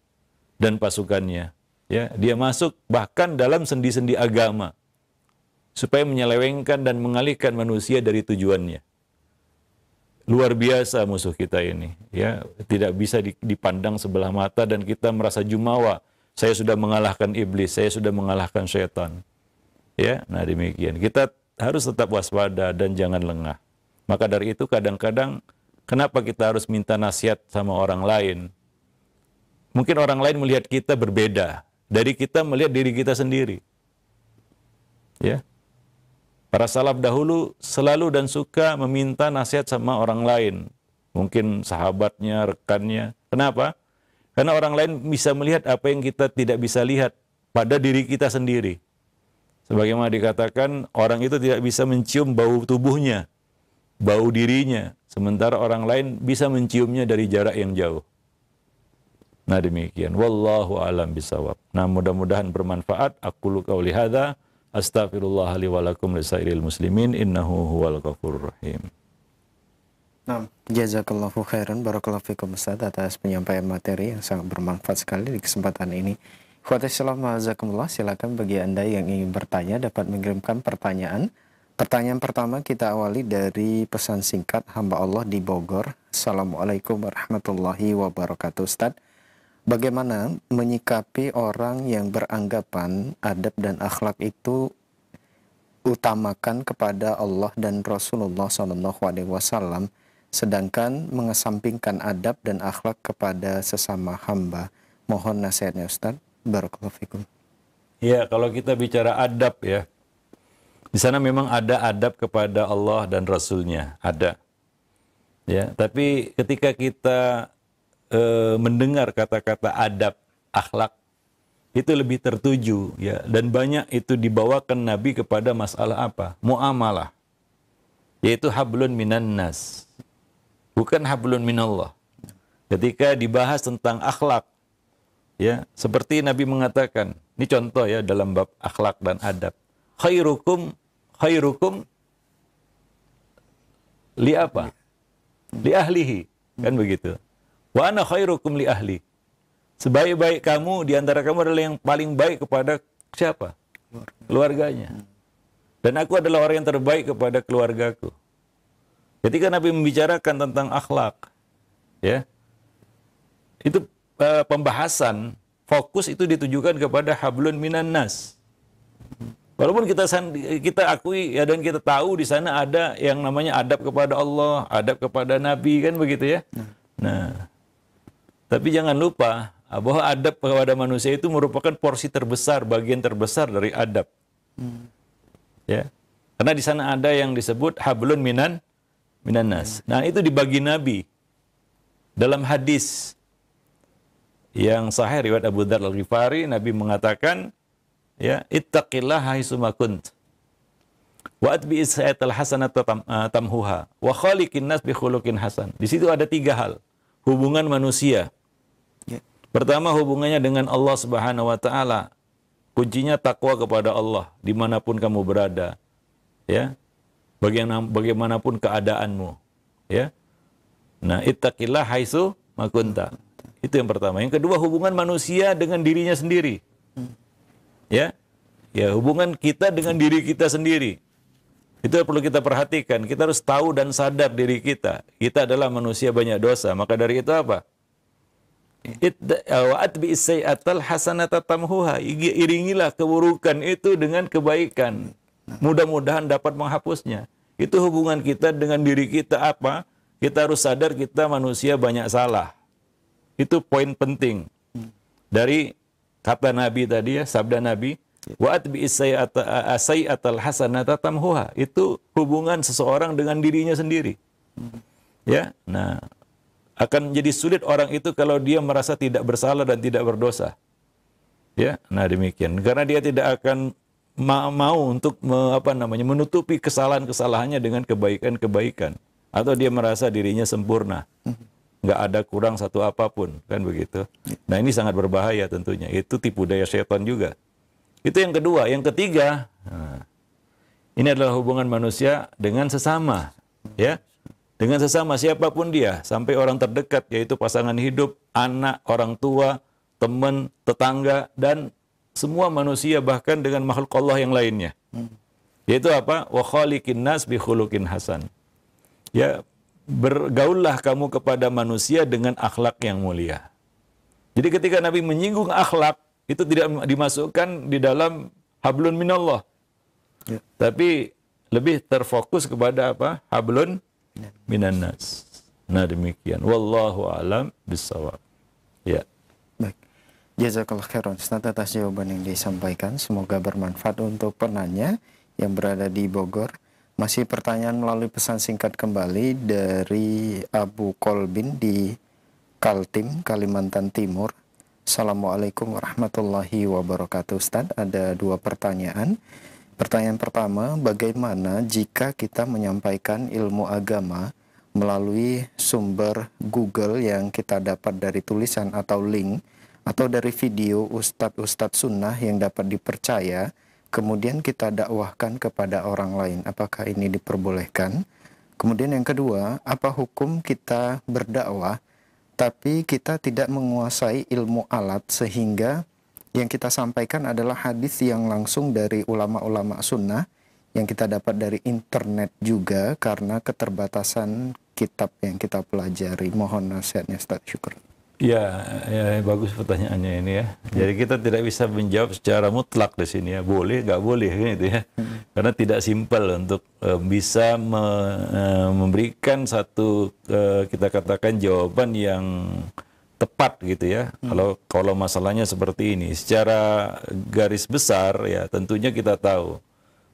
dan pasukannya, ya. Dia masuk bahkan dalam sendi-sendi agama supaya menyelewengkan dan mengalihkan manusia dari tujuannya. Luar biasa musuh kita ini, ya. Tidak bisa dipandang sebelah mata dan kita merasa jumawa. Saya sudah mengalahkan iblis, saya sudah mengalahkan syaitan. Ya, nah demikian. Kita harus tetap waspada dan jangan lengah. Maka dari itu kadang-kadang kenapa kita harus minta nasihat sama orang lain? Mungkin orang lain melihat kita berbeda dari kita melihat diri kita sendiri. Ya. Para salaf dahulu selalu dan suka meminta nasihat sama orang lain. Mungkin sahabatnya, rekannya. Kenapa? Karena orang lain bisa melihat apa yang kita tidak bisa lihat pada diri kita sendiri. Sebagaimana dikatakan, orang itu tidak bisa mencium bau tubuhnya, bau dirinya, sementara orang lain bisa menciumnya dari jarak yang jauh. Nah demikian. Wallahu a'lam bishawab. Nah mudah-mudahan bermanfaat. Aqulu qauli hadza, astaghfirullah li wa lakum lisairil muslimin, innahu huwal ghafurur rahim. Nah, jazakallahu khairan, barakallahu fikum Ustaz atas penyampaian materi yang sangat bermanfaat sekali di kesempatan ini. Assalamualaikum, silakan bagi Anda yang ingin bertanya dapat mengirimkan pertanyaan. Pertanyaan pertama kita awali dari pesan singkat hamba Allah di Bogor. Assalamualaikum warahmatullahi wabarakatuh Ustaz. Bagaimana menyikapi orang yang beranggapan adab dan akhlak itu utamakan kepada Allah dan Rasulullah SAW, sedangkan mengesampingkan adab dan akhlak kepada sesama hamba? Mohon nasihatnya Ustaz. Barakallahu fikum. Ya, kalau kita bicara adab ya, di sana memang ada adab kepada Allah dan Rasulnya, ada. Ya, tapi ketika kita mendengar kata-kata adab, akhlak, itu lebih tertuju, ya, dan banyak itu dibawakan Nabi kepada masalah apa? Muamalah, yaitu hablun minan nas, bukan hablun minallah. Ketika dibahas tentang akhlak, ya, seperti Nabi mengatakan, ini contoh ya dalam bab akhlak dan adab. Khairukum li apa? Li ahlihi, kan begitu. Wa ana khairukum li ahli. Sebaik-baik kamu di antara kamu adalah yang paling baik kepada siapa? Keluarganya. Dan aku adalah orang yang terbaik kepada keluargaku. Ketika Nabi membicarakan tentang akhlak, ya, itu pembahasan fokus itu ditujukan kepada hablun minan nas. Walaupun kita akui ya, dan kita tahu di sana ada yang namanya adab kepada Allah, adab kepada Nabi, kan begitu ya. Nah, tapi jangan lupa bahwa adab kepada manusia itu merupakan porsi terbesar, bagian terbesar dari adab. Ya. Karena di sana ada yang disebut hablun minan nas. Nah, itu dibagi Nabi dalam hadis yang sahih riwayat Abu Dzar Al-Ghifari. Nabi mengatakan, ya, ittaqillaha haitsuma kunt wa atbi'is sayyi'atal hasanata tamhuha wa khaliqin nas bi khuluqin hasan. Di situ ada 3 hal hubungan manusia. Pertama, hubungannya dengan Allah Subhanahu wa taala. Kuncinya takwa kepada Allah dimanapun kamu berada. Ya. Bagaimanapun keadaanmu, ya. Nah, ittaqillah haitsu makunta. Itu yang pertama. Yang kedua, hubungan manusia dengan dirinya sendiri. Ya. Ya, hubungan kita dengan diri kita sendiri. Itu perlu kita perhatikan. Kita harus tahu dan sadar diri kita. Kita adalah manusia banyak dosa. Maka dari itu apa? Wa atbi'is sayyi'atal hasanata tamhuha. Iringilah keburukan itu dengan kebaikan. Mudah-mudahan dapat menghapusnya. Itu hubungan kita dengan diri kita apa? Kita harus sadar kita manusia banyak salah. Itu poin penting dari kata Nabi tadi ya, sabda Nabi, wa atbi'is sayyi'atal hasanata tamhuha. Itu hubungan seseorang dengan dirinya sendiri. Ya. Nah, akan menjadi sulit orang itu kalau dia merasa tidak bersalah dan tidak berdosa. Ya, nah demikian. Karena dia tidak akan mau untuk menutupi kesalahan-kesalahannya dengan kebaikan-kebaikan. Atau dia merasa dirinya sempurna. Nggak ada kurang satu apapun, kan begitu. Nah, ini sangat berbahaya tentunya. Itu tipu daya setan juga. Itu yang kedua. Yang ketiga, Ini adalah hubungan manusia dengan sesama, ya. Dengan sesama siapapun dia, sampai orang terdekat, yaitu pasangan hidup, anak, orang tua, teman, tetangga, dan semua manusia, bahkan dengan makhluk Allah yang lainnya. Yaitu apa? Wa khaliqin nas bi khuluqin hasan. Ya, bergaullah kamu kepada manusia dengan akhlak yang mulia. Jadi ketika Nabi menyinggung akhlak, itu tidak dimasukkan di dalam hablun minallah. Ya. Tapi lebih terfokus kepada apa? Hablun minan nas. Nah, demikian. Wallahu a'lam bissawab. Ya. Baik. Jazakallah khairan Ustaz atas jawaban yang disampaikan. Semoga bermanfaat untuk penanya yang berada di Bogor. Masih pertanyaan melalui pesan singkat kembali dari Abu Kolbin di Kaltim, Kalimantan Timur. Assalamualaikum warahmatullahi wabarakatuh. Ustaz, ada 2 pertanyaan. Pertanyaan pertama, bagaimana jika kita menyampaikan ilmu agama melalui sumber Google yang kita dapat dari tulisan atau link, atau dari video ustadz-ustadz sunnah yang dapat dipercaya, kemudian kita dakwahkan kepada orang lain? Apakah ini diperbolehkan? Kemudian yang kedua, apa hukum kita berdakwah tapi kita tidak menguasai ilmu alat sehingga yang kita sampaikan adalah hadis yang langsung dari ulama-ulama sunnah yang kita dapat dari internet juga karena keterbatasan kitab yang kita pelajari? Mohon nasihatnya Ustaz. Syukur. Ya, bagus pertanyaannya ini ya. Jadi kita tidak bisa menjawab secara mutlak di sini ya. Boleh, nggak boleh gitu ya. Karena tidak simpel untuk bisa memberikan satu kita katakan jawaban yang tepat gitu ya. Kalau masalahnya seperti ini, secara garis besar ya tentunya kita tahu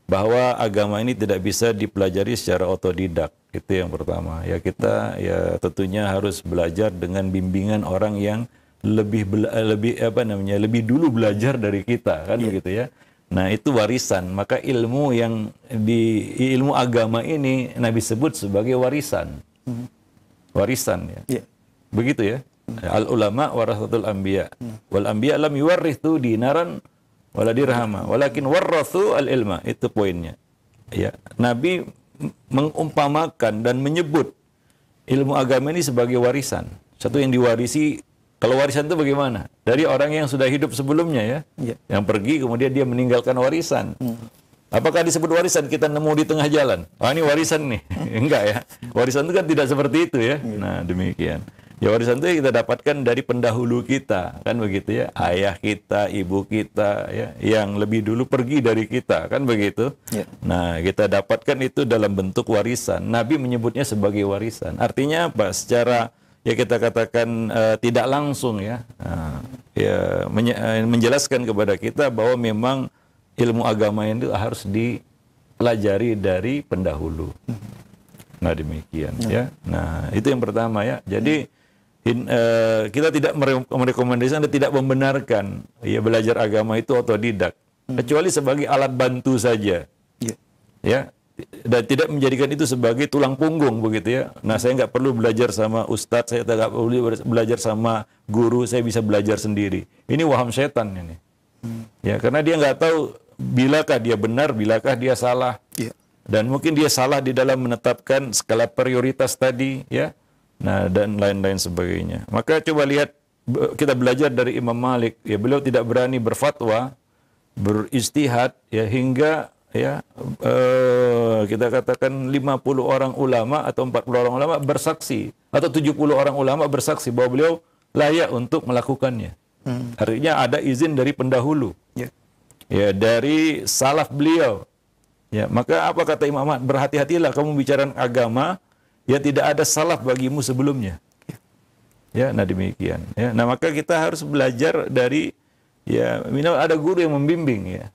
bahwa agama ini tidak bisa dipelajari secara otodidak. Itu yang pertama. Ya kita ya tentunya harus belajar dengan bimbingan orang yang lebih dulu belajar dari kita kan begitu ya. Nah, itu warisan. Maka ilmu ilmu agama ini Nabi sebut sebagai warisan. Warisan ya. Begitu ya. Al ulama warasatul anbiya. Wal anbiya lam yuwarrithu dinaran wala dirhama, walakin warrathu al ilma. Itu poinnya. Ya, Nabi mengumpamakan dan menyebut ilmu agama ini sebagai warisan. Satu yang diwarisi. Kalau warisan itu bagaimana? Dari orang yang sudah hidup sebelumnya ya. Yang pergi kemudian dia meninggalkan warisan. Apakah disebut warisan kita nemu di tengah jalan? Ah, ini warisan nih. Enggak ya. Warisan itu kan tidak seperti itu ya. Nah, demikian. Ya, warisan itu kita dapatkan dari pendahulu kita, kan begitu ya. Ayah kita, ibu kita ya, yang lebih dulu pergi dari kita, kan begitu. Nah, kita dapatkan itu dalam bentuk warisan. Nabi menyebutnya sebagai warisan. Artinya apa? Secara ya kita katakan tidak langsung ya. Menjelaskan kepada kita bahwa memang ilmu agama itu harus dipelajari dari pendahulu. Nah, demikian ya. Nah, itu yang pertama ya. Jadi kita tidak merekomendasikan dan tidak membenarkan ya belajar agama itu otodidak, kecuali sebagai alat bantu saja. Ya. Dan tidak menjadikan itu sebagai tulang punggung begitu ya. Nah, saya nggak perlu belajar sama ustadz, saya nggak perlu belajar sama guru, saya bisa belajar sendiri. Ini waham setan ini. Ya, karena dia nggak tahu bilakah dia benar, bilakah dia salah. Dan mungkin dia salah di dalam menetapkan skala prioritas tadi ya. Nah, dan lain-lain sebagainya. Maka coba lihat, kita belajar dari Imam Malik ya, beliau tidak berani berfatwa, beristihad ya, hingga ya kita katakan 50 orang ulama atau 40 orang ulama bersaksi, atau 70 orang ulama bersaksi bahwa beliau layak untuk melakukannya. Artinya ada izin dari pendahulu. Ya, dari salaf beliau. Ya, maka apa kata Imam Ahmad? Berhati-hatilah kamu bicara agama ya, tidak ada salaf bagimu sebelumnya. Ya, nah demikian. Ya, nah maka kita harus belajar dari ya, minimal ada guru yang membimbing ya.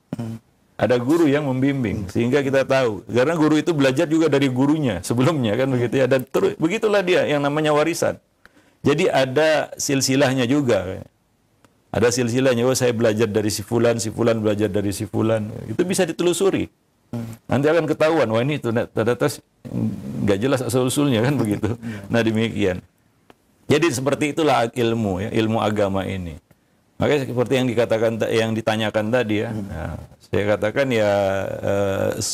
Ada guru yang membimbing sehingga kita tahu. Karena guru itu belajar juga dari gurunya sebelumnya kan begitu ya. Dan terus begitulah dia yang namanya warisan. Jadi ada silsilahnya juga. Ada silsilahnya. Oh, saya belajar dari si fulan belajar dari si fulan. Itu bisa ditelusuri. Nanti akan ketahuan, wah ini ternyata nggak jelas asal-usulnya kan begitu. Nah, demikian. Jadi seperti itulah ilmu ya, ilmu agama ini. Makanya seperti yang dikatakan, yang ditanyakan tadi ya. Nah, Saya katakan ya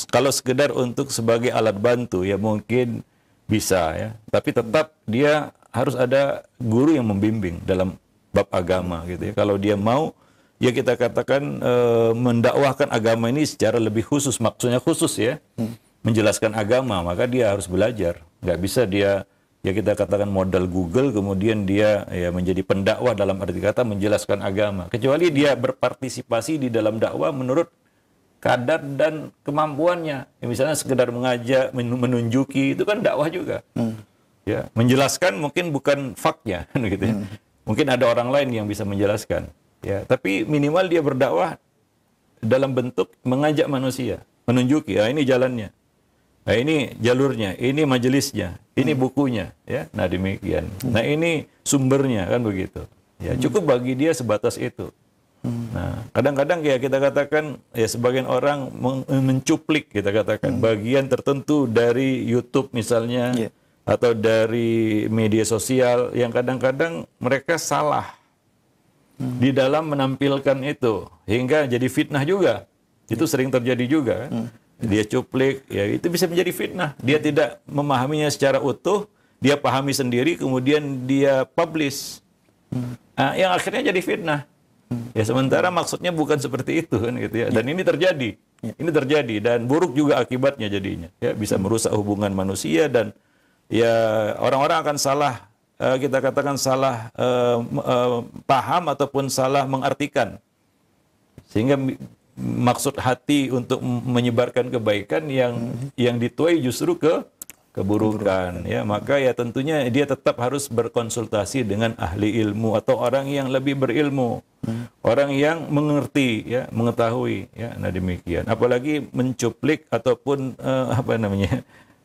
kalau sekedar untuk sebagai alat bantu ya mungkin bisa ya. Tapi tetap dia harus ada guru yang membimbing dalam bab agama gitu ya. Kalau dia mau ya kita katakan mendakwahkan agama ini secara lebih khusus, maksudnya khusus ya. Menjelaskan agama, maka dia harus belajar. Nggak bisa dia ya kita katakan modal Google kemudian dia ya menjadi pendakwah dalam arti kata menjelaskan agama. Kecuali dia berpartisipasi di dalam dakwah menurut kadar dan kemampuannya. Ya, misalnya sekedar mengajak, menunjuki itu kan dakwah juga. Ya, menjelaskan mungkin bukan faknya gitu ya. Mungkin ada orang lain yang bisa menjelaskan. Ya, tapi minimal dia berdakwah dalam bentuk mengajak manusia, menunjuki, ya ini jalannya. Nah, ini jalurnya, ini majelisnya, ini bukunya, ya. Nah, demikian. Nah, ini sumbernya kan begitu. Ya, cukup bagi dia sebatas itu. Nah, kadang-kadang ya kita katakan ya sebagian orang mencuplik kita katakan bagian tertentu dari YouTube misalnya atau dari media sosial yang kadang-kadang mereka salah di dalam menampilkan itu hingga jadi fitnah juga. Itu sering terjadi juga kan. Dia cuplik, ya itu bisa menjadi fitnah. Dia tidak memahaminya secara utuh, dia pahami sendiri, kemudian dia publish. Nah, yang akhirnya jadi fitnah. Ya sementara maksudnya bukan seperti itu kan gitu ya. Dan ini terjadi. Ini terjadi dan buruk juga akibatnya jadinya. Ya bisa merusak hubungan manusia dan ya orang-orang akan salah kita katakan salah paham ataupun salah mengartikan. Sehingga maksud hati untuk menyebarkan kebaikan yang dituai justru ke keburukan ya, maka ya tentunya dia tetap harus berkonsultasi dengan ahli ilmu atau orang yang lebih berilmu, orang yang mengerti ya, mengetahui ya. Nah demikian, apalagi mencuplik ataupun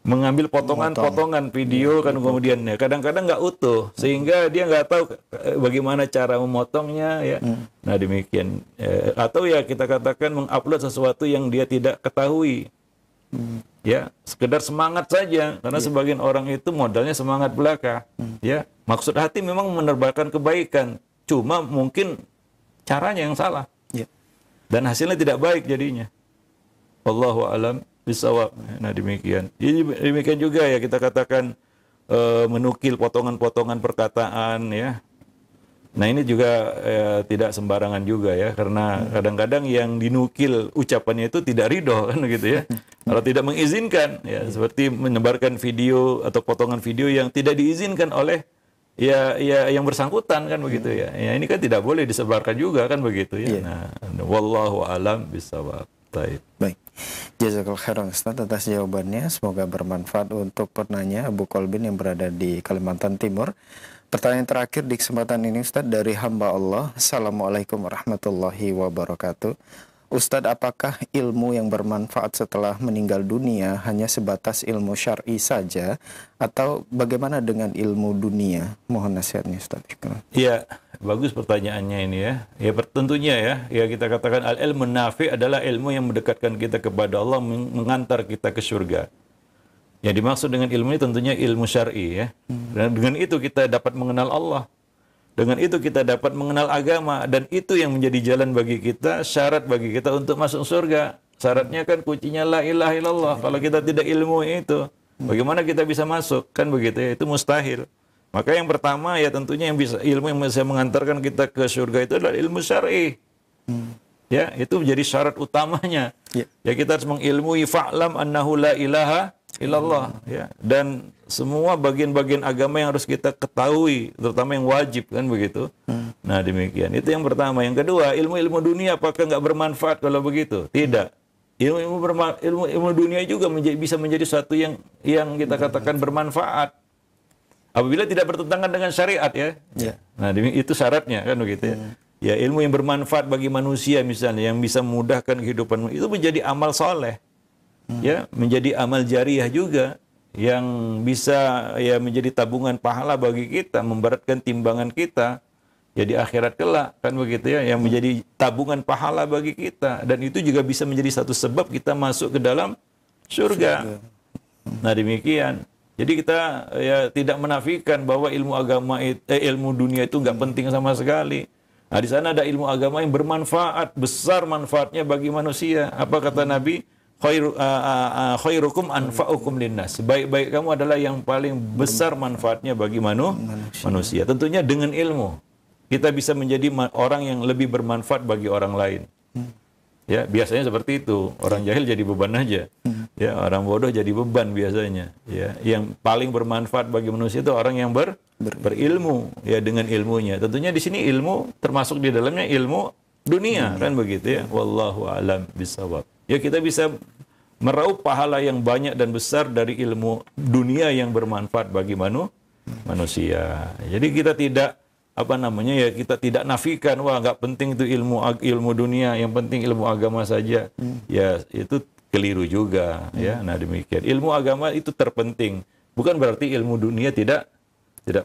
mengambil potongan-potongan video kan kemudian ya kadang-kadang nggak utuh sehingga dia nggak tahu bagaimana cara memotongnya ya. Nah demikian atau ya kita katakan mengupload sesuatu yang dia tidak ketahui ya sekedar semangat saja karena sebagian orang itu modalnya semangat belaka ya maksud hati memang menebarkan kebaikan cuma mungkin caranya yang salah dan hasilnya tidak baik jadinya. Wallahu a'lam bisawab. Nah demikian. Demikian juga ya kita katakan menukil potongan-potongan perkataan ya. Nah ini juga tidak sembarangan juga ya karena kadang-kadang yang dinukil ucapannya itu tidak ridho kan gitu ya. Kalau tidak mengizinkan ya seperti menyebarkan video atau potongan video yang tidak diizinkan oleh ya yang bersangkutan kan begitu ya. Ya ini kan tidak boleh disebarkan juga kan begitu ya. Nah wallahu alam bisawab. Baik. Jazakallahu khairan Ustaz atas jawabannya. Semoga bermanfaat untuk penanya Abu Kolbin yang berada di Kalimantan Timur. Pertanyaan terakhir di kesempatan ini Ustaz dari hamba Allah. Assalamualaikum warahmatullahi wabarakatuh. Ustaz, apakah ilmu yang bermanfaat setelah meninggal dunia hanya sebatas ilmu syar'i saja atau bagaimana dengan ilmu dunia? Mohon nasihatnya Ustaz. Iya, bagus pertanyaannya ini ya. Ya tentunya ya kita katakan al-ilmu nafi adalah ilmu yang mendekatkan kita kepada Allah, mengantar kita ke surga. Yang dimaksud dengan ilmu ini tentunya ilmu syar'i ya. Dan dengan itu kita dapat mengenal Allah. Dengan itu kita dapat mengenal agama dan itu yang menjadi jalan bagi kita, syarat bagi kita untuk masuk surga. Syaratnya kan kuncinya la ilaha illallah. Kalau kita tidak ilmu itu, bagaimana kita bisa masuk? Kan begitu ya, itu mustahil. Maka yang pertama ya tentunya ilmu yang bisa mengantarkan kita ke surga itu adalah ilmu syar'i. Ya, itu menjadi syarat utamanya. Ya kita harus mengilmui fa'lam annahu la ilaha illallah ya. Dan semua bagian-bagian agama yang harus kita ketahui, terutama yang wajib kan begitu. Nah demikian. Itu yang pertama. Yang kedua, ilmu-ilmu dunia apakah nggak bermanfaat kalau begitu? Tidak. Ilmu dunia juga bisa menjadi sesuatu yang kita katakan bermanfaat. Apabila tidak bertentangan dengan syariat ya. Nah itu syaratnya kan begitu ya. Ya ilmu yang bermanfaat bagi manusia misalnya yang bisa memudahkan kehidupan itu menjadi amal soleh. Ya menjadi amal jariah juga yang bisa ya menjadi tabungan pahala bagi kita, memberatkan timbangan kita ya di akhirat kelak kan begitu ya, yang menjadi tabungan pahala bagi kita dan itu juga bisa menjadi satu sebab kita masuk ke dalam surga. Nah demikian. Jadi kita ya tidak menafikan bahwa ilmu agama ilmu dunia itu nggak penting sama sekali. Nah, di sana ada ilmu agama yang bermanfaat, besar manfaatnya bagi manusia. Apa kata Nabi? Khairukum anfa'ukum linnas. Sebaik-baik kamu adalah yang paling besar manfaatnya bagi manusia. Tentunya dengan ilmu. Kita bisa menjadi orang yang lebih bermanfaat bagi orang lain. Ya, biasanya seperti itu. Orang jahil jadi beban aja. Ya, orang bodoh jadi beban biasanya. Ya, yang paling bermanfaat bagi manusia itu orang yang berilmu, ya, dengan ilmunya. Tentunya di sini ilmu termasuk di dalamnya ilmu dunia, kan begitu ya. Wallahu a'lam bishawab. Ya, kita bisa meraup pahala yang banyak dan besar dari ilmu dunia yang bermanfaat bagi manusia. Jadi kita tidak kita tidak nafikan, wah nggak penting itu ilmu dunia, yang penting ilmu agama saja. Ya, itu keliru juga, ya. Nah, demikian. Ilmu agama itu terpenting. Bukan berarti ilmu dunia tidak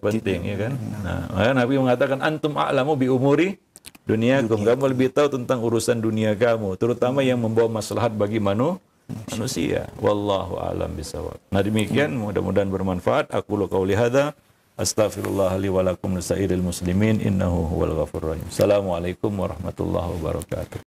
penting, ya kan? Nah, Nabi mengatakan antum a'lamu bi umuri duniakum. Kamu lebih tahu tentang urusan dunia kamu, terutama yang membawa maslahat bagi manusia. Wallahu a'lam bishawab. Nah, demikian, mudah-mudahan bermanfaat. Aqulu qauli hadza astaghfirullah li wa lakum lisairil muslimin innahu huwal ghafurur rahim. Assalamualaikum warahmatullahi wabarakatuh.